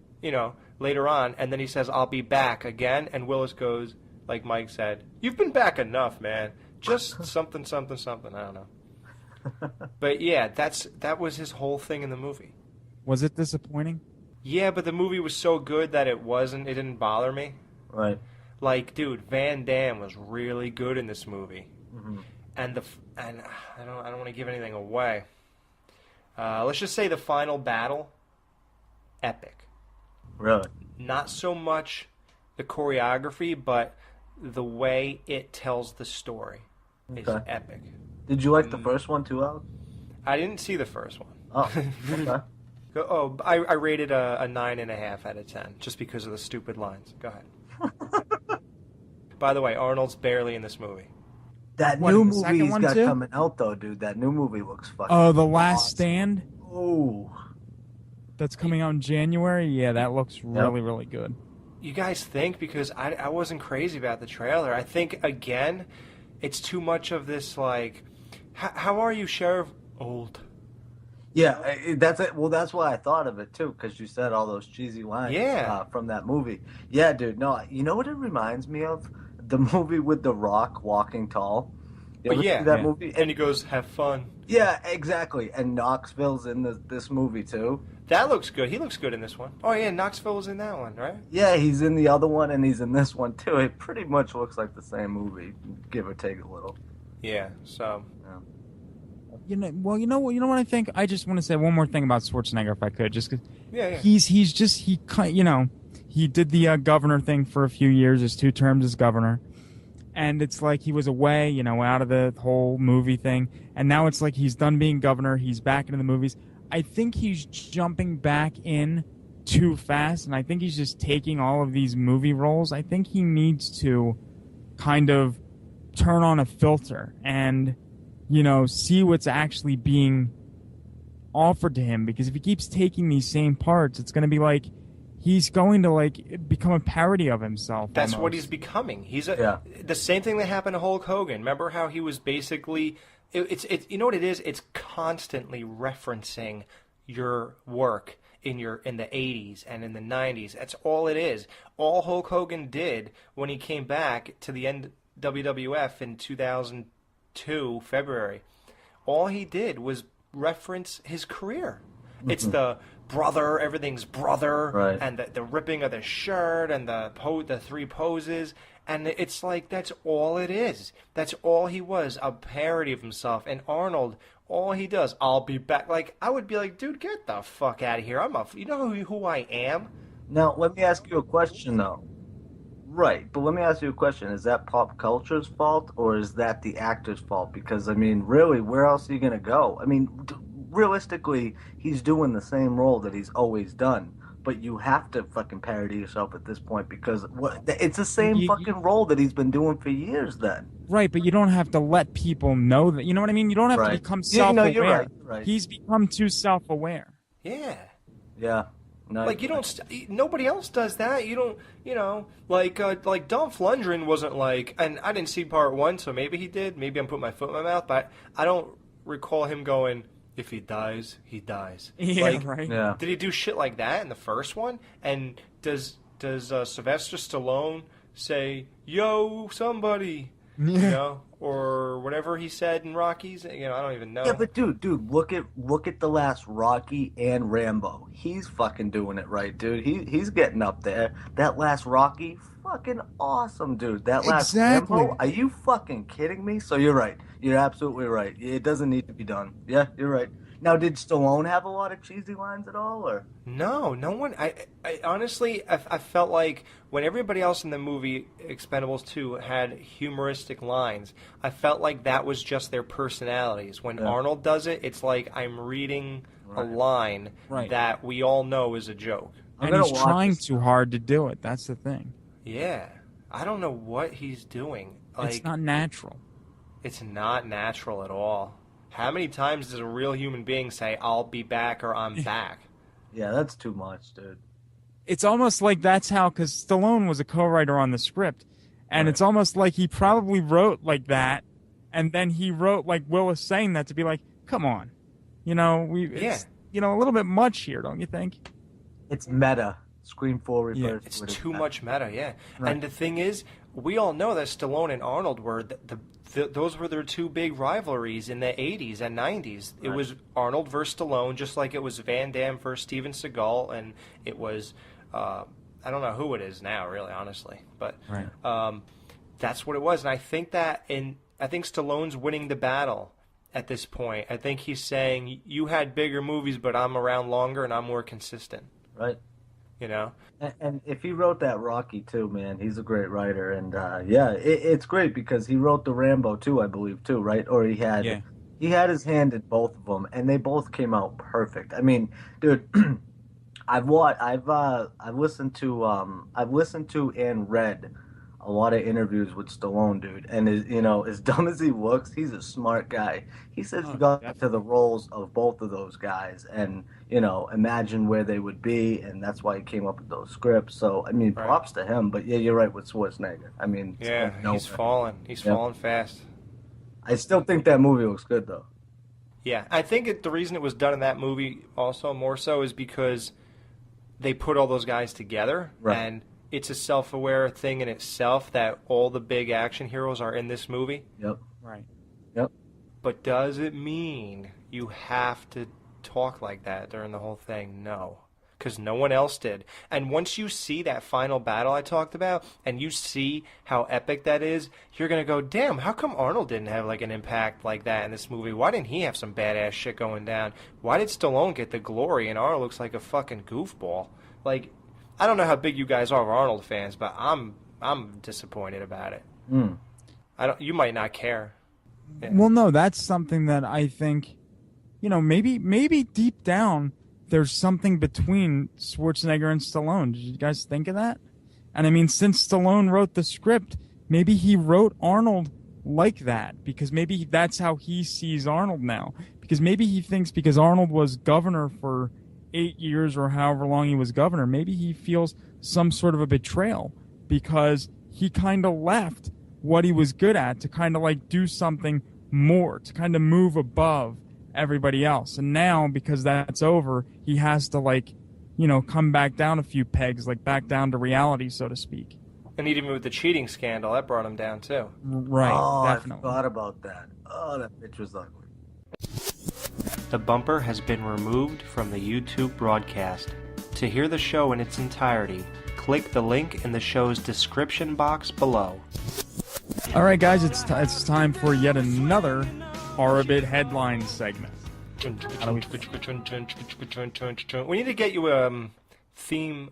later on, and then he says, I'll be back again, and Willis goes, like Mike said, you've been back enough, man. Just something, something, something. I don't know. But yeah, that was his whole thing in the movie. Was it disappointing? Yeah, but the movie was so good that it didn't bother me. Right. Like, dude, Van Damme was really good in this movie. Mm-hmm. And I don't want to give anything away. Let's just say the final battle, epic. Really? Not so much the choreography, but the way it tells the story is epic. Did you like the first one too, Alex? I didn't see the first one. Oh, okay. I rated a 9.5 out of 10 just because of the stupid lines. Go ahead. By the way, Arnold's barely in this movie. That new movie he's got coming out, though, dude. That new movie looks fucking Oh, The Last Stand? Ooh. That's coming out in January? Yeah, that looks really, really good. You guys think? Because I wasn't crazy about the trailer. I think, again, it's too much of this, like, how are you, Sheriff? Old. Yeah, that's it. Well, that's why I thought of it, too, because you said all those cheesy lines from that movie. Yeah, dude. No, you know what it reminds me of? The movie with The Rock, Walking Tall. You ever see that movie? And he goes, have fun. Yeah, exactly. And Knoxville's in this movie, too. That looks good. He looks good in this one. Oh, yeah, Knoxville was in that one, right? Yeah, he's in the other one, and he's in this one, too. It pretty much looks like the same movie, give or take a little. Yeah, so... You know what I think? I just want to say one more thing about Schwarzenegger, if I could, just because he did the governor thing for a few years, his 2 terms as governor, and it's like he was away, out of the whole movie thing, and now it's like he's done being governor, he's back into the movies. I think he's jumping back in too fast, and I think he's just taking all of these movie roles. I think he needs to kind of turn on a filter and see what's actually being offered to him, because if he keeps taking these same parts, it's going to be like he's going to become a parody of himself. That's almost. What he's becoming. He's the same thing that happened to Hulk Hogan. Remember how he was basically it's you know what it is? It's constantly referencing your work in the 80s and in the 90s. That's all it is. All Hulk Hogan did when he came back to the WWF in 2002 February, all he did was reference his career. Mm-hmm. It's the brother, everything's brother, right. And the ripping of the shirt and the 3 poses, and it's like that's all it is. That's all he was, a parody of himself. And Arnold, all he does, I'll be back. Like, I would be like, dude, get the fuck out of here. You know who I am? Now, let me ask you a question, though. Right, but let me ask you a question. Is that pop culture's fault, or is that the actor's fault? Because, really, where else are you going to go? Realistically, he's doing the same role that he's always done. But you have to fucking parody yourself at this point, because it's the same fucking role that he's been doing for years then. Right, but you don't have to let people know that. You know what I mean? You don't have to become self-aware. You're right. He's become too self-aware. Yeah. Yeah. No, you don't. Nobody else does that. You don't. Like Dolph Lundgren wasn't like, and I didn't see part 1, so maybe he did. Maybe I'm putting my foot in my mouth, but I don't recall him going, "If he dies, he dies." Yeah, right. Yeah. Did he do shit like that in the first one? And does Sylvester Stallone say, "Yo, somebody," or whatever he said in Rockies? I don't even know. Yeah, but dude, look at the last Rocky and Rambo. He's fucking doing it right, dude. He's getting up there. That last Rocky, fucking awesome, dude. That last Rambo, are you fucking kidding me? So you're right. You're absolutely right. It doesn't need to be done. Yeah, you're right. Now, did Stallone have a lot of cheesy lines at all, or? No one. I honestly, I felt like when everybody else in the movie Expendables 2 had humoristic lines, I felt like that was just their personalities. When Arnold does it, it's like I'm reading a line that we all know is a joke. And he's trying too hard to do it. That's the thing. Yeah. I don't know what he's doing. It's not natural. It's not natural at all. How many times does a real human being say, "I'll be back" or "I'm back"? Yeah, that's too much, dude. It's almost like that's how, because Stallone was a co-writer on the script, and it's almost like he probably wrote like that, and then he wrote like Willis saying that to be like, come on. It's a little bit much here, don't you think? It's meta. Scream 4 refers It's too much meta, yeah. Right. And the thing is, we all know that Stallone and Arnold were those were their two big rivalries in the 80s and 90s. It was Arnold versus Stallone, just like it was Van Damme versus Steven Seagal, and it was, I don't know who it is now, really, honestly. But that's what it was. And I think Stallone's winning the battle at this point. I think he's saying, you had bigger movies, but I'm around longer and I'm more consistent. Right. You know? And if he wrote that Rocky too, man, he's a great writer. And it's great because he wrote the Rambo too, I believe too, right? Or he had his hand in both of them, and they both came out perfect. I mean, dude, I've listened to and read a lot of interviews with Stallone, dude, and as dumb as he looks, he's a smart guy. He says he got to the roles of both of those guys, and imagine where they would be, and that's why he came up with those scripts. So I mean, props to him. But yeah, you're right with Schwarzenegger. I mean, he's falling. He's falling fast. I still think that movie looks good though. Yeah, I think the reason it was done in that movie also more so is because they put all those guys together, and it's a self-aware thing in itself that all the big action heroes are in this movie. Yep. Right. Yep. But does it mean you have to talk like that during the whole thing? No. Because no one else did. And once you see that final battle I talked about, and you see how epic that is, you're going to go, damn, how come Arnold didn't have like an impact like that in this movie? Why didn't he have some badass shit going down? Why did Stallone get the glory and Arnold looks like a fucking goofball? Like, I don't know how big you guys are Arnold fans, but I'm disappointed about it. You might not care. Yeah. Well, no, that's something that I think, maybe deep down there's something between Schwarzenegger and Stallone. Did you guys think of that? And I mean, since Stallone wrote the script, maybe he wrote Arnold like that, because maybe that's how he sees Arnold now. Because maybe he thinks because Arnold was governor for 8 years or however long he was governor, maybe he feels some sort of a betrayal because he kind of left what he was good at to kind of like do something more, to kind of move above everybody else. And now, because that's over, he has to come back down a few pegs, like back down to reality, so to speak. And even with the cheating scandal, that brought him down too. Right, definitely. I forgot about that. Oh, that bitch was ugly. The bumper has been removed from the YouTube broadcast. To hear the show in its entirety, click the link in the show's description box below. All right, guys, it's time for yet another HorrorBid Headlines segment. We need to get you a theme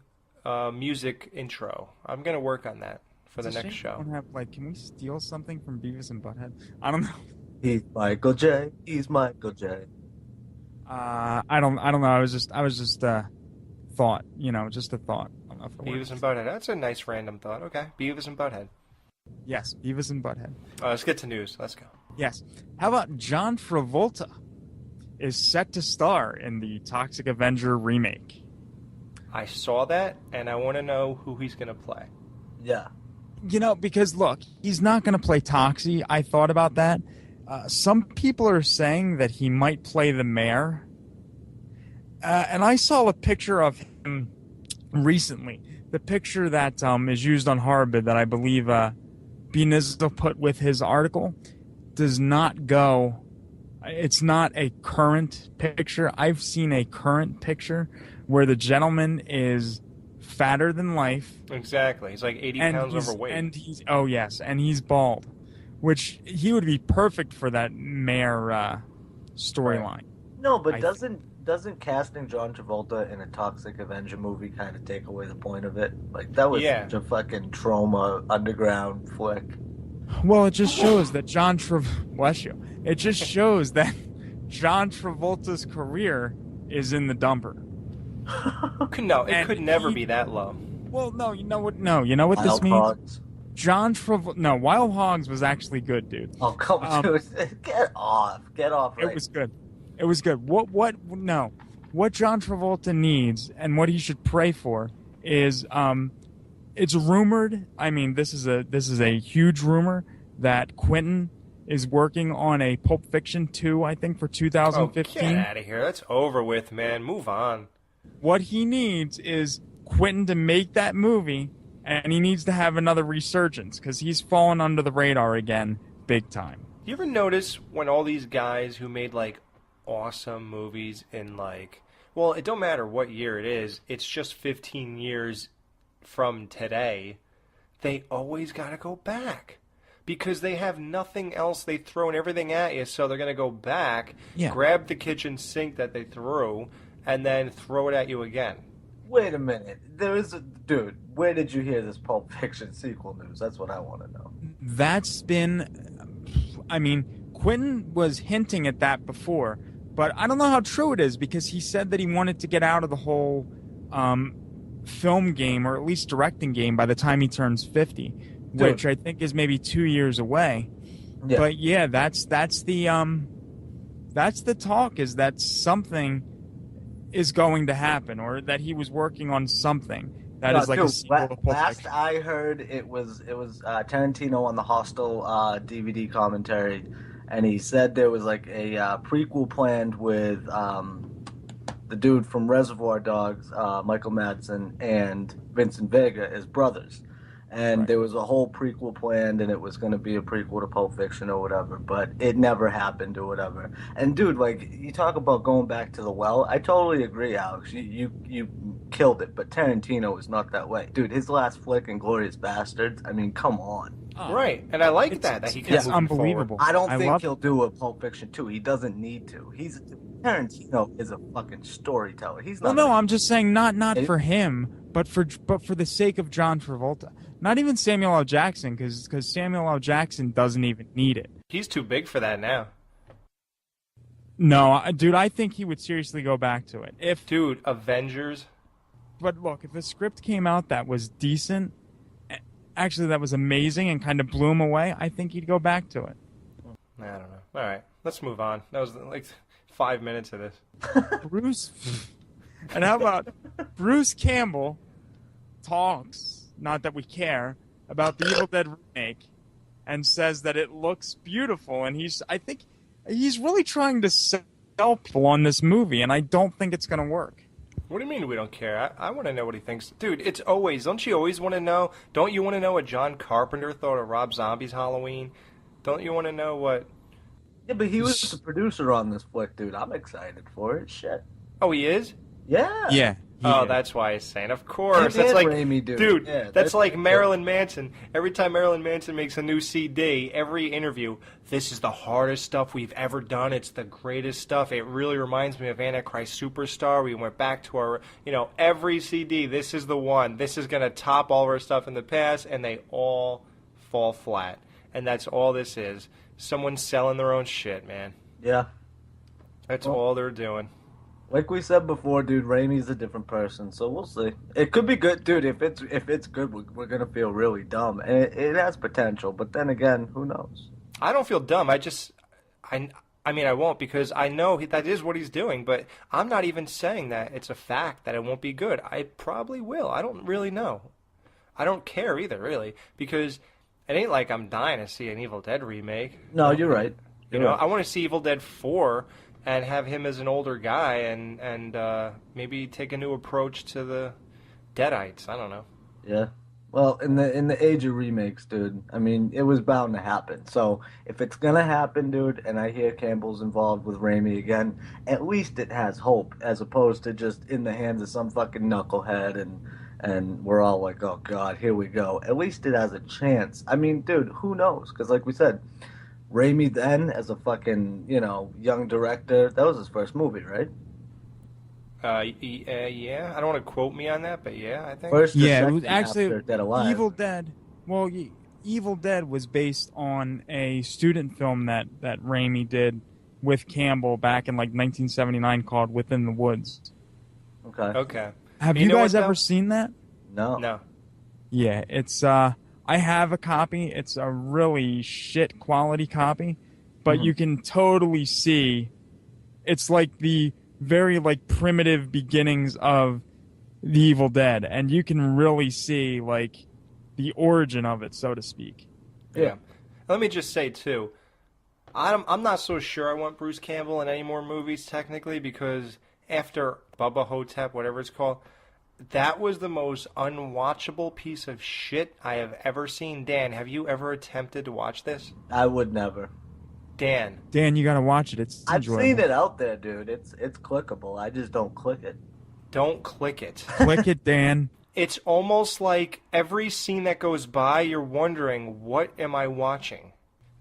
music intro. I'm going to work on that for the next show. Can we steal something from Beavis and Butthead? I don't know. He's Michael J. He's Michael J. I don't know. I was just thought. Just a thought. I don't know if it Beavis works. and Butthead. That's a nice random thought. Okay, Beavis and Butthead. Yes, Beavis and Butthead. Let's get to news. Let's go. Yes. How about John Travolta is set to star in the Toxic Avenger remake? I saw that, and I want to know who he's going to play. Yeah. Because look, he's not going to play Toxie. I thought about that. Some people are saying that he might play the mayor. And I saw a picture of him recently. The picture that is used on HorrorBid that I believe Benizzo put with his article does not go. It's not a current picture. I've seen a current picture where the gentleman is fatter than life. Exactly. He's like 80 pounds overweight. And he's bald, which he would be perfect for that mayor storyline. No, but doesn't casting John Travolta in a Toxic Avenger movie kind of take away the point of it? Like, that was such a fucking trauma underground flick. Well, it just shows that bless you. It just shows that John Travolta's career is in the dumper. No, it could never be that low. Well, no, you know what? No, you know what this means? Hogs. John Travolta. No, Wild Hogs was actually good, dude. Oh, come on, get off. Right. It was good. It was good. What John Travolta needs and what he should pray for is it's rumored. I mean, this is a huge rumor that Quentin is working on a Pulp Fiction 2, I think, for 2015. Oh, get out of here. That's over with, man. Move on. What he needs is Quentin to make that movie and he needs to have another resurgence because he's fallen under the radar again, big time. You ever notice when all these guys who made like awesome movies in like, well, it don't matter what year it is, it's just 15 years from today, they always got to go back because they have nothing else. They've thrown everything at you, so they're going to go back, grab the kitchen sink that they threw, and then throw it at you again. Wait a minute. Dude, where did you hear this Pulp Fiction sequel news? That's what I want to know. That's been, I mean, Quentin was hinting at that before, but I don't know how true it is because he said that he wanted to get out of the whole film game, or at least directing game, by the time he turns 50, which I think is maybe 2 years away. Yeah. But yeah, that's the talk, is that something is going to happen, or that he was working on something that is like a sequel to Pulp Last Fiction. I heard, it was Tarantino on the Hostel DVD commentary, and he said there was like a prequel planned with the dude from Reservoir Dogs, Michael Madsen, and Vincent Vega as brothers. And there was a whole prequel planned, and it was going to be a prequel to Pulp Fiction or whatever, but it never happened or whatever. And dude, like, you talk about going back to the well, I totally agree, Alex. You killed it, but Tarantino is not that way. Dude, his last flick, Inglourious Bastards, I mean, come on. Right, and I like that he kept moving unbelievable. forward. I don't think he'll do a Pulp Fiction 2. He doesn't need to. Tarantino is a fucking storyteller. He's not. Well, no, I'm just saying not for him, but for the sake of John Travolta. Not even Samuel L. Jackson, because Samuel L. Jackson doesn't even need it. He's too big for that now. No, dude, I think he would seriously go back to it. Dude, Avengers. But look, if the script came out that was decent, actually that was amazing and kind of blew him away, I think he'd go back to it. I don't know. All right, let's move on. That was like 5 minutes of this. Bruce. And how about Bruce Campbell talks, not that we care, about the Evil Dead remake and says that it looks beautiful, and I think he's really trying to sell people on this movie, and I don't think it's going to work. What do you mean we don't care? I want to know what he thinks. Dude, it's always, don't you always want to know? Don't you want to know what John Carpenter thought of Rob Zombie's Halloween? Don't you want to know what... Yeah, but he was the producer on this flick, dude. I'm excited for it. Shit. Oh, he is? Yeah. Yeah. Oh, that's why he's saying, of course. That's like, Raimi, dude. Yeah, that's like Marilyn Manson. Every time Marilyn Manson makes a new CD, every interview, this is the hardest stuff we've ever done. It's the greatest stuff. It really reminds me of Antichrist Superstar. We went back to our, every CD, this is the one. This is going to top all of our stuff in the past, and they all fall flat. And that's all this is. Someone selling their own shit, man. Yeah. That's all they're doing. Like we said before, dude, Raimi's a different person, so we'll see. It could be good, dude. If it's good, we're gonna feel really dumb, and it has potential. But then again, who knows? I don't feel dumb. I mean, I won't, because I know that is what he's doing. But I'm not even saying that it's a fact that it won't be good. I probably will. I don't really know. I don't care either, really, because it ain't like I'm dying to see an Evil Dead remake. No, you're right. I want to see Evil Dead 4. And have him as an older guy, and maybe take a new approach to the Deadites. I don't know. Yeah. Well, in the age of remakes, dude, I mean, it was bound to happen. So if it's gonna happen, dude, and I hear Campbell's involved with Raimi again, at least it has hope, as opposed to just in the hands of some fucking knucklehead, and we're all like, oh god, here we go. At least it has a chance. I mean, dude, who knows? Because like we said, Raimi then, as a fucking, young director, that was his first movie, right? Yeah. I don't want to quote me on that, but yeah, I think. First or it was second actually after Dead Alive. Evil Dead. Well, Evil Dead was based on a student film that Raimi did with Campbell back in like 1979 called Within the Woods. Okay. Have you guys ever seen that? No. Yeah, it's I have a copy. It's a really shit quality copy, but you can totally see it's like the very like primitive beginnings of the Evil Dead, and you can really see like the origin of it, so to speak. Yeah. Let me just say too, I'm not so sure I want Bruce Campbell in any more movies technically, because after Bubba Hotep, whatever it's called, That was the most unwatchable piece of shit I have ever seen. Dan, have you ever attempted to watch this? I would never. Dan, you gotta watch it. It's I've enjoyable. seen it out there, dude. It's clickable. I just don't click it. don't click it. Click it, Dan. It's almost like every scene that goes by, you're wondering, what am I watching?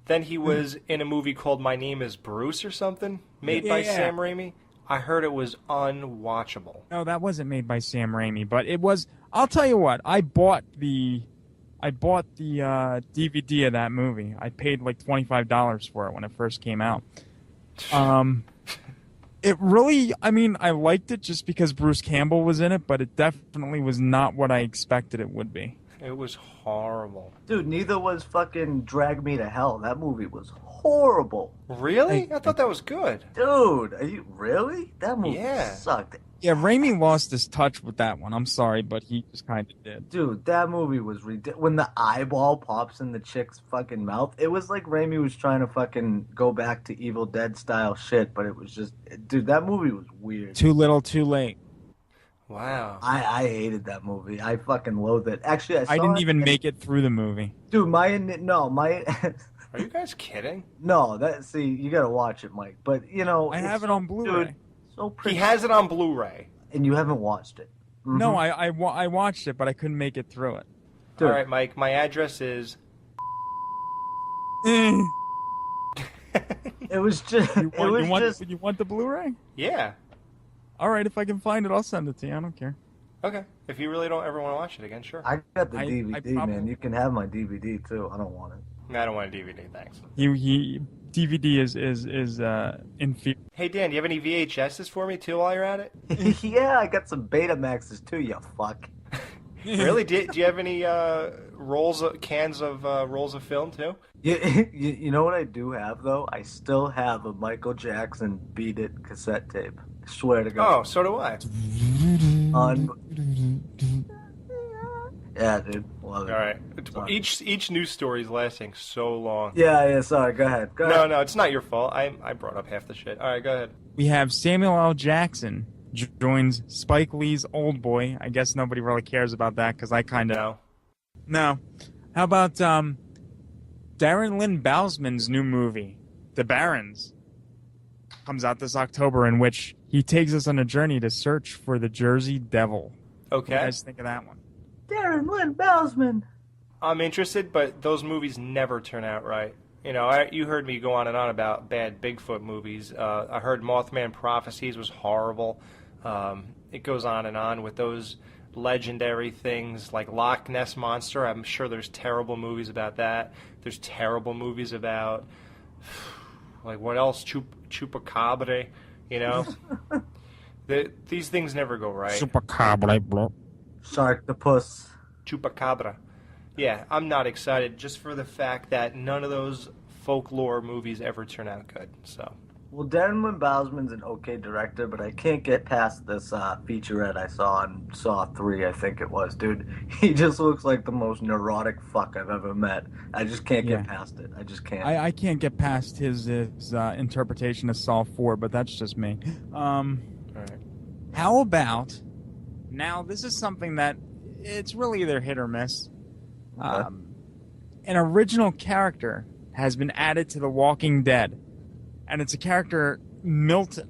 Then he was in a movie called My Name is Bruce or something, made by Sam Raimi. I heard it was unwatchable. No, that wasn't made by Sam Raimi, but it was. I'll tell you what. I bought the DVD of that movie. I paid like $25 for it when it first came out. It really, I mean, I liked it just because Bruce Campbell was in it, but it definitely was not what I expected it would be. It was horrible. Dude, neither was fucking Drag Me to Hell. That movie was horrible. Really? I thought that was good. Dude, are you really? That movie Yeah. sucked. Yeah, Raimi lost his touch with that one. I'm sorry, but he just kind of did. Dude, that movie was ridiculous. When the eyeball pops in the chick's fucking mouth, it was like Raimi was trying to fucking go back to Evil Dead style shit, but it was just, dude, that movie was weird. Too little, too late. Wow. I hated that movie. I fucking loathed it. Actually, I didn't even make it through the movie. Dude, my Are you guys kidding? No, see, you gotta watch it, Mike. But you know, I have it on Blu-ray. Dude, so pretty. He has it on Blu-ray. And you haven't watched it. Mm-hmm. No, I watched it, but I couldn't make it through it. Dude. All right, Mike. My address is. It was just. You want the Blu-ray? Yeah. All right, if I can find it, I'll send it to you. I don't care. Okay. If you really don't ever want to watch it again, sure. I got the DVD, man. You can have my DVD too. I don't want it. I don't want a DVD, thanks. DVD is inferior. Hey Dan, do you have any VHSs for me too while you're at it? Yeah, I got some Betamaxes too. You fuck. Really? Do you have any cans of rolls of film too? You know what I do have though? I still have a Michael Jackson Beat It cassette tape. I swear to God. Oh, so do I. Yeah, dude. Love it. All right. Each news story is lasting so long. Yeah. Sorry. Go ahead. No, it's not your fault. I brought up half the shit. All right, go ahead. We have Samuel L. Jackson joins Spike Lee's Old Boy. I guess nobody really cares about that because I kind of know. No. How about Darren Lynn Bousman's new movie, The Barons, comes out this October, in which he takes us on a journey to search for the Jersey Devil. Okay. What do you guys think of that one? Darren Lynn Bousman. I'm interested, but those movies never turn out right. You know, you heard me go on and on about bad Bigfoot movies. I heard Mothman Prophecies was horrible. It goes on with those legendary things like Loch Ness Monster. I'm sure there's terrible movies about that. There's terrible movies about, like, what else? Chupacabra, you know? These things never go right. Chupacabra, bro. Sharktopus. Chupacabra. Yeah, I'm not excited just for the fact that none of those folklore movies ever turn out good. So. Well, Darren Lynn Bousman's an okay director, but I can't get past this featurette I saw on Saw 3, I think it was. Dude, he just looks like the most neurotic fuck I've ever met. I just can't get past it. I just can't. I can't get past his interpretation of Saw 4, but that's just me. All right. How about, now this is something that it's really either hit or miss. Okay. An original character has been added to The Walking Dead, and it's a character, Milton.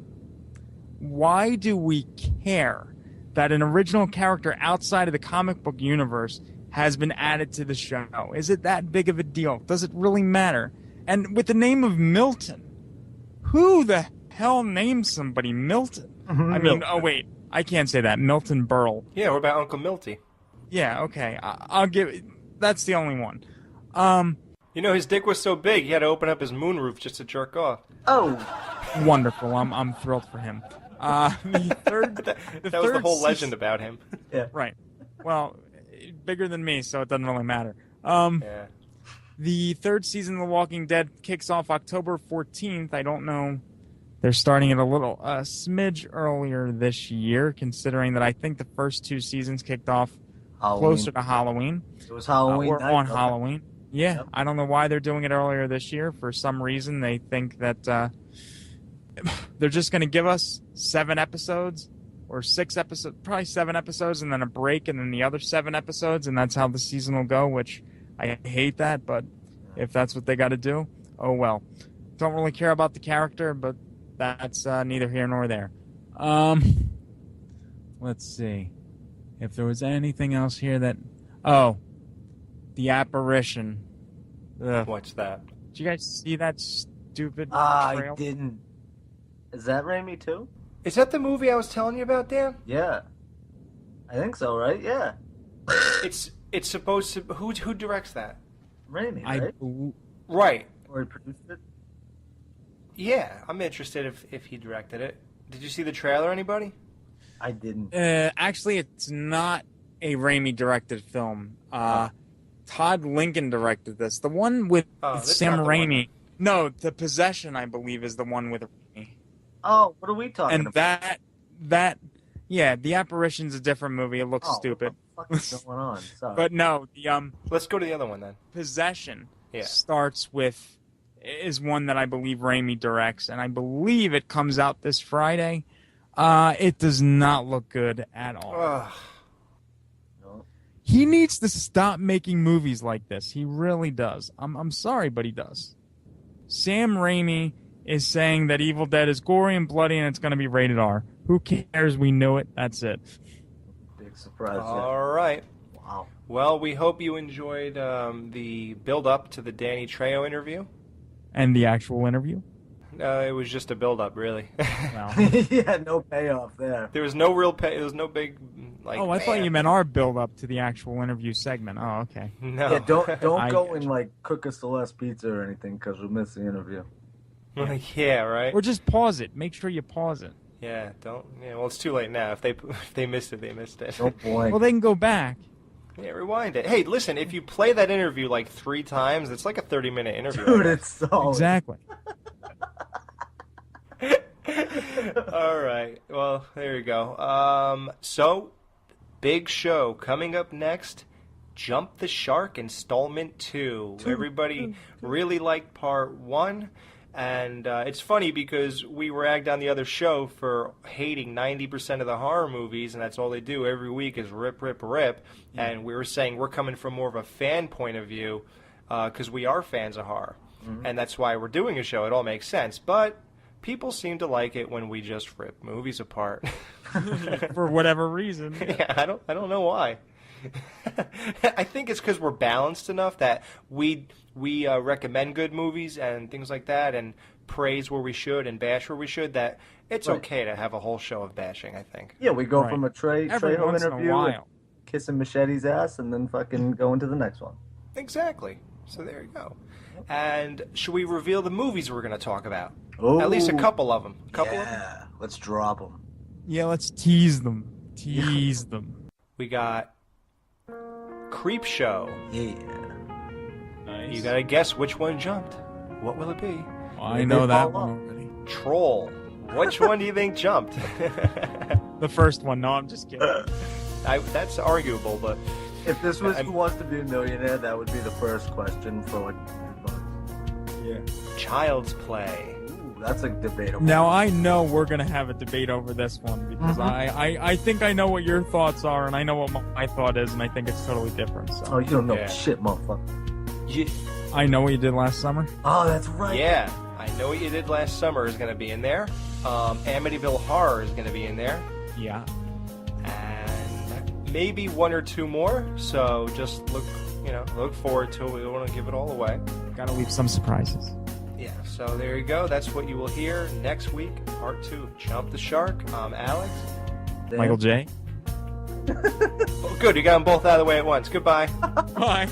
Why do we care that an original character outside of the comic book universe has been added to the show? Is it that big of a deal? Does it really matter? And with the name of Milton, who the hell names somebody Milton? I mean, oh wait, I can't say that. Milton Berle. Yeah, what about Uncle Milty? Yeah, okay. I'll give it. That's the only one. You know, his dick was so big, he had to open up his moonroof just to jerk off. Oh. Wonderful. I'm thrilled for him. The third... that was the whole legend about him. Yeah. Right. Well, bigger than me, so it doesn't really matter. Yeah. The third season of The Walking Dead kicks off October 14th. I don't know. They're starting it a smidge earlier this year, considering that I think the first two seasons kicked off closer to Halloween. It was Halloween or night, on okay. Halloween. Yeah, Yep. I don't know why they're doing it earlier this year. For some reason, they think that they're just going to give us 7 episodes or 6 episodes, probably 7 episodes, and then a break, and then the other 7 episodes, and that's how the season will go, which I hate that, but if that's what they got to do, oh well. Don't really care about the character, but that's neither here nor there. Let's see. If there was anything else here that... Oh, The Apparition. Ugh. What's that? Did you guys see that stupid I didn't. Is that Raimi too? Is that the movie I was telling you about, Dan? Yeah. I think so, right? Yeah. It's supposed to... Who directs that? Raimi, right? Right. Or he produced it? Yeah, I'm interested if he directed it. Did you see the trailer, anybody? I didn't. Actually, it's not a Raimi-directed film. Todd Lincoln directed this. The one with Sam Raimi. No, The Possession, I believe, is the one with Raimi. Oh, what are we talking about? And that, yeah, The Apparition's a different movie. It looks stupid. What the fuck is going on? Sorry. But no, let's go to the other one then. Possession is one that I believe Raimi directs, and I believe it comes out this Friday. It does not look good at all. Ugh. He needs to stop making movies like this. He really does. I'm sorry, but he does. Sam Raimi is saying that Evil Dead is gory and bloody and it's going to be rated R. Who cares? We know it. That's it. Big surprise. All right. Wow. Well, we hope you enjoyed the build-up to the Danny Trejo interview. And the actual interview? It was just a build-up, really. Wow. Yeah, no payoff there. There was no real pay. There was no big, like... Oh, I thought you meant our build-up to the actual interview segment. Oh, okay. No. Yeah, don't go and, like, cook us Celeste pizza or anything, because we'll miss the interview. Yeah, right? Or just pause it. Make sure you pause it. Yeah, don't... Yeah, well, it's too late now. If they missed it, they missed it. Oh, boy. Well, they can go back. Yeah, rewind it. Hey, listen, if you play that interview like 3 times, it's like a 30-minute interview. Dude, it's solid. Exactly. All right. Well, there you go. So, big show coming up next. Jump the Shark Installment 2. Everybody really liked Part 1. And it's funny because we ragged on the other show for hating 90% of the horror movies, and that's all they do every week is rip, rip, rip. Yeah. And we were saying we're coming from more of a fan point of view because we are fans of horror. Mm-hmm. And that's why we're doing a show. It all makes sense. But people seem to like it when we just rip movies apart. For whatever reason. Yeah, I don't know why. I think it's because we're balanced enough that we recommend good movies and things like that and praise where we should and bash where we should, that it's okay to have a whole show of bashing, I think. Yeah, we go from a Trejo interview, kissing Machete's ass, and then fucking go into the next one. Exactly. So there you go. And should we reveal the movies we're going to talk about? Ooh. At least a couple of them. Yeah, let's drop them. Yeah, let's tease them. Tease them. We got Creep Show. Yeah. Nice. You got to guess which one jumped. What will it be? Well, I know that one already. Troll. Which one do you think jumped? The first one. No, I'm just kidding. That's arguable, but... If this was Who Wants to Be a Millionaire, that would be the first question for like $100. Yeah. Child's Play. Ooh, that's a debatable. Now, I know we're going to have a debate over this one because I think I know what your thoughts are and I know what my thought is, and I think it's totally different. So. Oh, you don't know shit, motherfucker. I Know What You Did Last Summer. Oh, that's right. Yeah. I Know What You Did Last Summer is going to be in there. Amityville Horror is going to be in there. Yeah. And maybe 1 or 2 more. So just look forward to it. We don't want to give it all away. Got to leave some surprises. Yeah. So there you go. That's what you will hear next week. Part 2 of Jump the Shark. I'm Alex. Michael J. Oh, good. You got them both out of the way at once. Goodbye. Bye.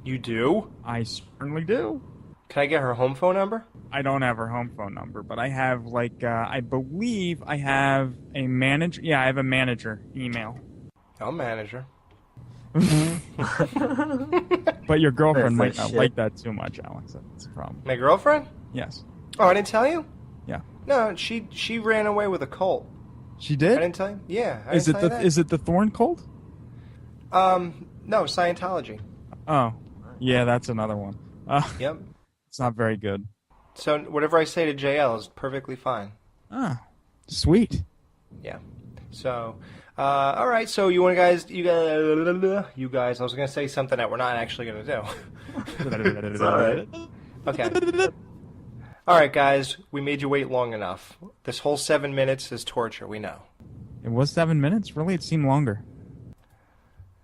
You do? I certainly do. Can I get her home phone number? I don't have her home phone number, but I have, I believe I have a manager. Yeah, I have a manager email. I'll manage her. But your girlfriend might not like that too much, Alex. That's a problem. My girlfriend? Yes. Oh, I didn't tell you? Yeah. No, she ran away with a cult. She did? I didn't tell you? Yeah. Is it the Thorn cult? No, Scientology. Oh. Yeah, that's another one. Yep. It's not very good. So whatever I say to JL is perfectly fine. Ah. Sweet. Yeah. So, all right. So you guys, I was going to say something that we're not actually going to do. It's all right. Okay. All right, guys. We made you wait long enough. This whole 7 minutes is torture. We know. It was 7 minutes? Really? It seemed longer.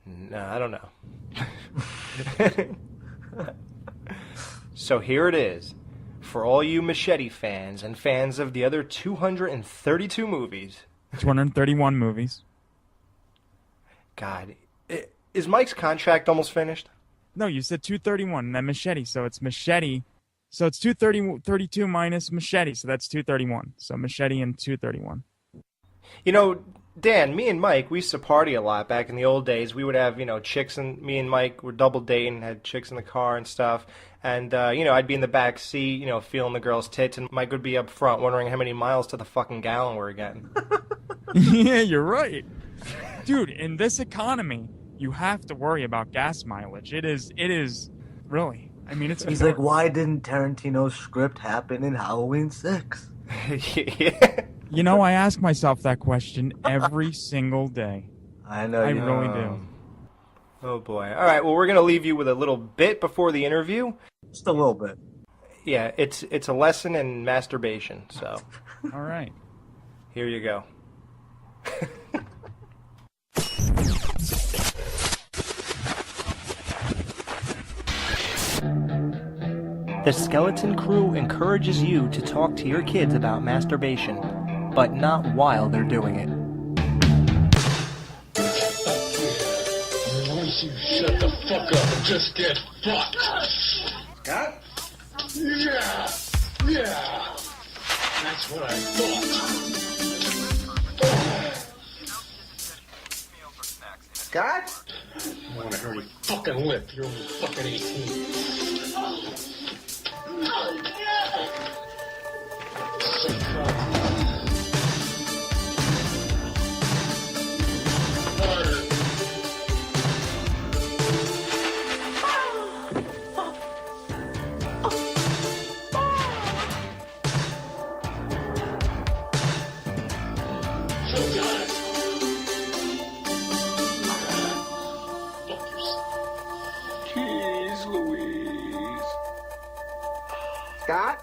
No, I don't know. So here it is. For all you Machete fans and fans of the other 232 movies. 231 movies. God. Is Mike's contract almost finished? No, you said 231 and then Machete, so it's Machete. So it's 232 minus Machete, so that's 231. So Machete and 231. You know, Dan, me and Mike, we used to party a lot back in the old days. We would have, chicks, and me and Mike were double dating, had chicks in the car and stuff. And, I'd be in the back seat, feeling the girl's tits, and Mike would be up front wondering how many miles to the fucking gallon we're getting. Yeah, you're right. Dude, in this economy, you have to worry about gas mileage. It is really. I mean, it's... He's like, why didn't Tarantino's script happen in Halloween 6? Yeah. I ask myself that question every single day. I know I you really do. Oh, boy. All right, well, we're going to leave you with a little bit before the interview. Just a little bit. Yeah, it's a lesson in masturbation, so. All right. Here you go. The Skeleton Crew encourages you to talk to your kids about masturbation, but not while they're doing it. Once you shut the fuck up and just get fucked. Scott? Yeah. That's what I thought. Scott? I want to hear your fucking lip. You're only fucking 18. Jeez Louise. Scott?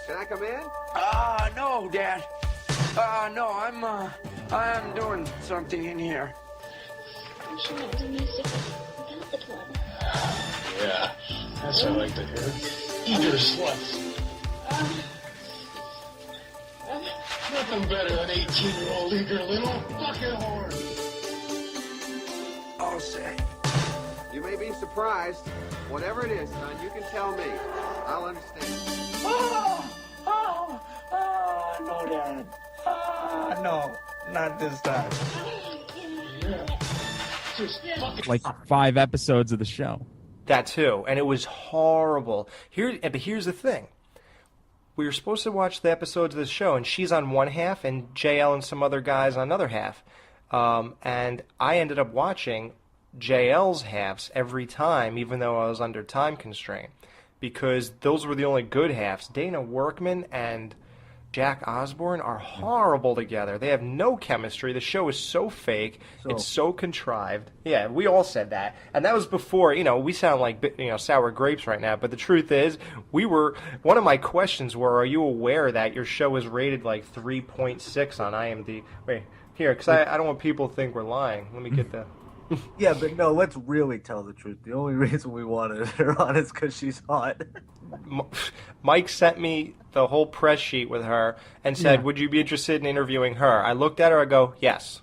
Can I come in? No, Dad. No, I'm doing something in here. You should not do music without the club. Yeah, that's what I like to hear. Eager sluts. Nothing better than 18-year-old eager little fucking whore. I'll say. You may be surprised. Whatever it is, son, you can tell me. I'll understand. No, Dad. No, not this time. Like 5 episodes of the show. That too, and it was horrible. But here's the thing. We were supposed to watch the episodes of the show, and she's on one half, and JL and some other guys on another half. And I ended up watching JL's halves every time, even though I was under time constraint, because those were the only good halves. Dana Workman and Jack Osborne are horrible together. They have no chemistry. The show is so fake. It's so contrived. Yeah, we all said that. And that was before, we sound like, sour grapes right now. But the truth is, one of my questions were, are you aware that your show is rated like 3.6 on IMDb? Wait, here, because I don't want people to think we're lying. Let me get the... Yeah, but no, let's really tell the truth. The only reason we wanted her on is because she's hot. Mike sent me the whole press sheet with her and said, would you be interested in interviewing her? I looked at her, I go, yes.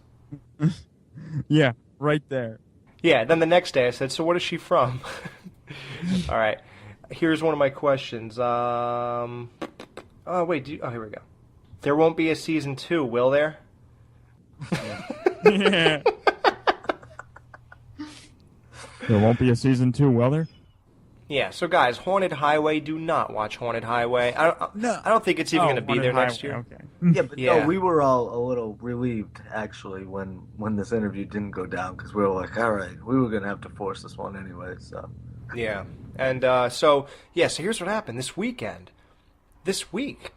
Yeah, right there. Yeah, then the next day I said, so what is she from? All right. Here's one of my questions. Oh, wait. Here we go. There won't be a season 2, will there? Yeah. There won't be a season 2, will there? Yeah, so guys, Haunted Highway, do not watch Haunted Highway. I don't think it's even going to be there next year. Okay. Yeah, but no, we were all a little relieved, actually, when this interview didn't go down, because we were like, all right, we were going to have to force this one anyway, so. Yeah, and so here's what happened this weekend. This week,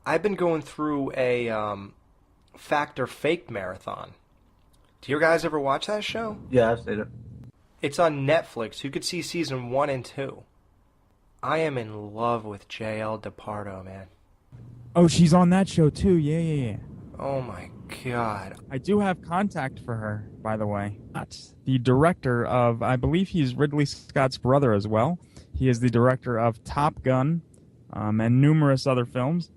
I've been going through a Fact or Fake marathon. Do you guys ever watch that show? Yeah, I've seen it. It's on Netflix. You could see season 1 and 2. I am in love with Jael De Pardo, man. Oh, she's on that show too. Yeah. Oh my God. I do have contact for her, by the way. That's the director of, I believe he's Ridley Scott's brother as well. He is the director of Top Gun and numerous other films.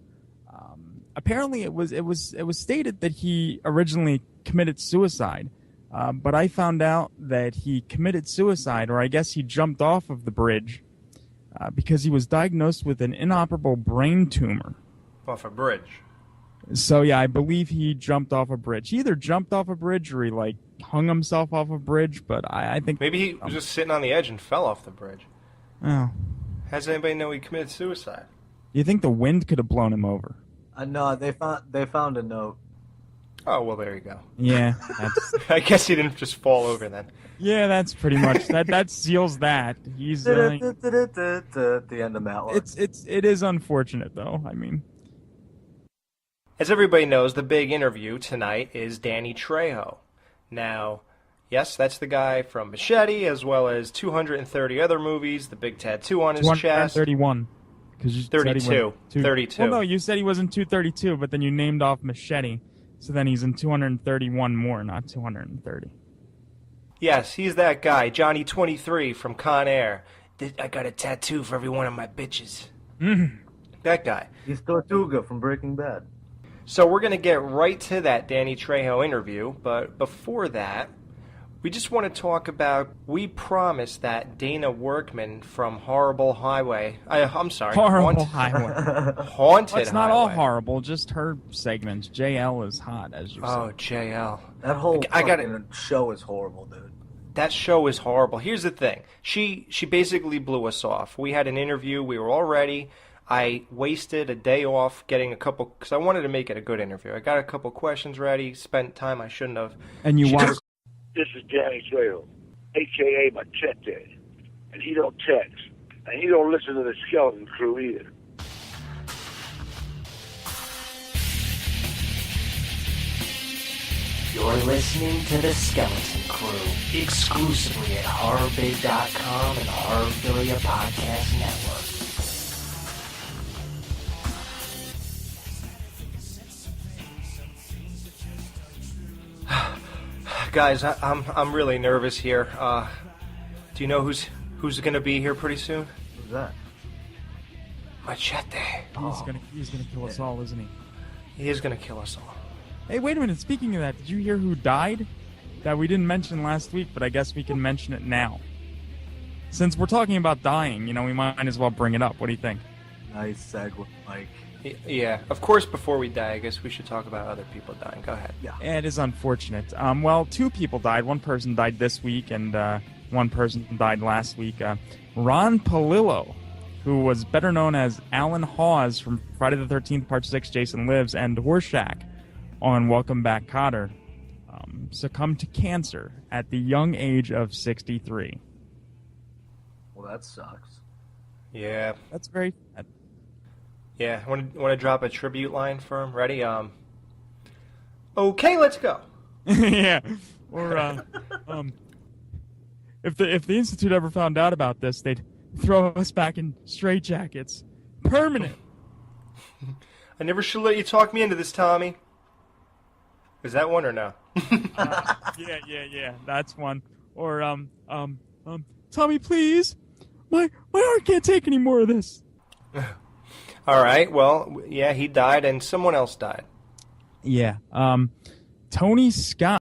Apparently, it was stated that he originally committed suicide. But I found out that he committed suicide, or I guess he jumped off of the bridge, because he was diagnosed with an inoperable brain tumor. Off a bridge. So, yeah, I believe he jumped off a bridge. He either jumped off a bridge or he, hung himself off a bridge, but I think... Maybe he was just sitting on the edge and fell off the bridge. Oh. How does anybody know he committed suicide? You think the wind could have blown him over? No, they found a note. Oh, well, there you go. Yeah. I guess he didn't just fall over then. Yeah, that's pretty much... that seals that. He's... the end of that one. It is unfortunate, though. I mean... As everybody knows, the big interview tonight is Danny Trejo. Now, yes, that's the guy from Machete, as well as 230 other movies, the big tattoo on his chest. 231. 32. 32. Well, no, you said he was in 232, but then you named off Machete. So then he's in 231 more, not 230. Yes, he's that guy, Johnny 23 from Con Air. I got a tattoo for every one of my bitches. Mm-hmm. That guy. He's Tortuga from Breaking Bad. So we're going to get right to that Danny Trejo interview, but before that, we just want to talk about, we promised that Dana Workman from Horrible Highway, I'm sorry. Horrible Highway. Haunted It's not Highway. all horrible, just her segments. JL is hot, as you said. Oh, JL. That whole show is horrible, dude. That show is horrible. Here's the thing. She basically blew us off. We had an interview. We were all ready. I wasted a day off getting a couple, because I wanted to make it a good interview. I got a couple questions ready, spent time I shouldn't have. And you watched... This is Danny Trejo, a.k.a. Machete, and he don't text, and he don't listen to the Skeleton Crew either. You're listening to The Skeleton Crew, exclusively at HorrorBid.com and the Horrorbilia Podcast Network. Guys, I'm really nervous here. Do you know who's going to be here pretty soon? Who's that? Machete. He's gonna kill us all, isn't he? He is going to kill us all. Hey, wait a minute. Speaking of that, did you hear who died? That we didn't mention last week, but I guess we can mention it now. Since we're talking about dying, we might as well bring it up. What do you think? Nice segue, Mike. Yeah, of course, before we die, I guess we should talk about other people dying. Go ahead. Yeah. It is unfortunate. Well, 2 people died. One person died this week, and one person died last week. Ron Palillo, who was better known as Alan Hawes from Friday the 13th, Part 6, Jason Lives, and Horseshack on Welcome Back, Kotter, succumbed to cancer at the young age of 63. Well, that sucks. Yeah. That's very sad. Yeah, want to drop a tribute line for him? Ready? Okay, let's go. Yeah. Or if the Institute ever found out about this, they'd throw us back in straitjackets. Permanent. I never should let you talk me into this, Tommy. Is that one or no? Yeah. That's one. Or Tommy, please. My heart can't take any more of this. All right. Well, yeah, he died, and someone else died. Yeah. Tony Scott.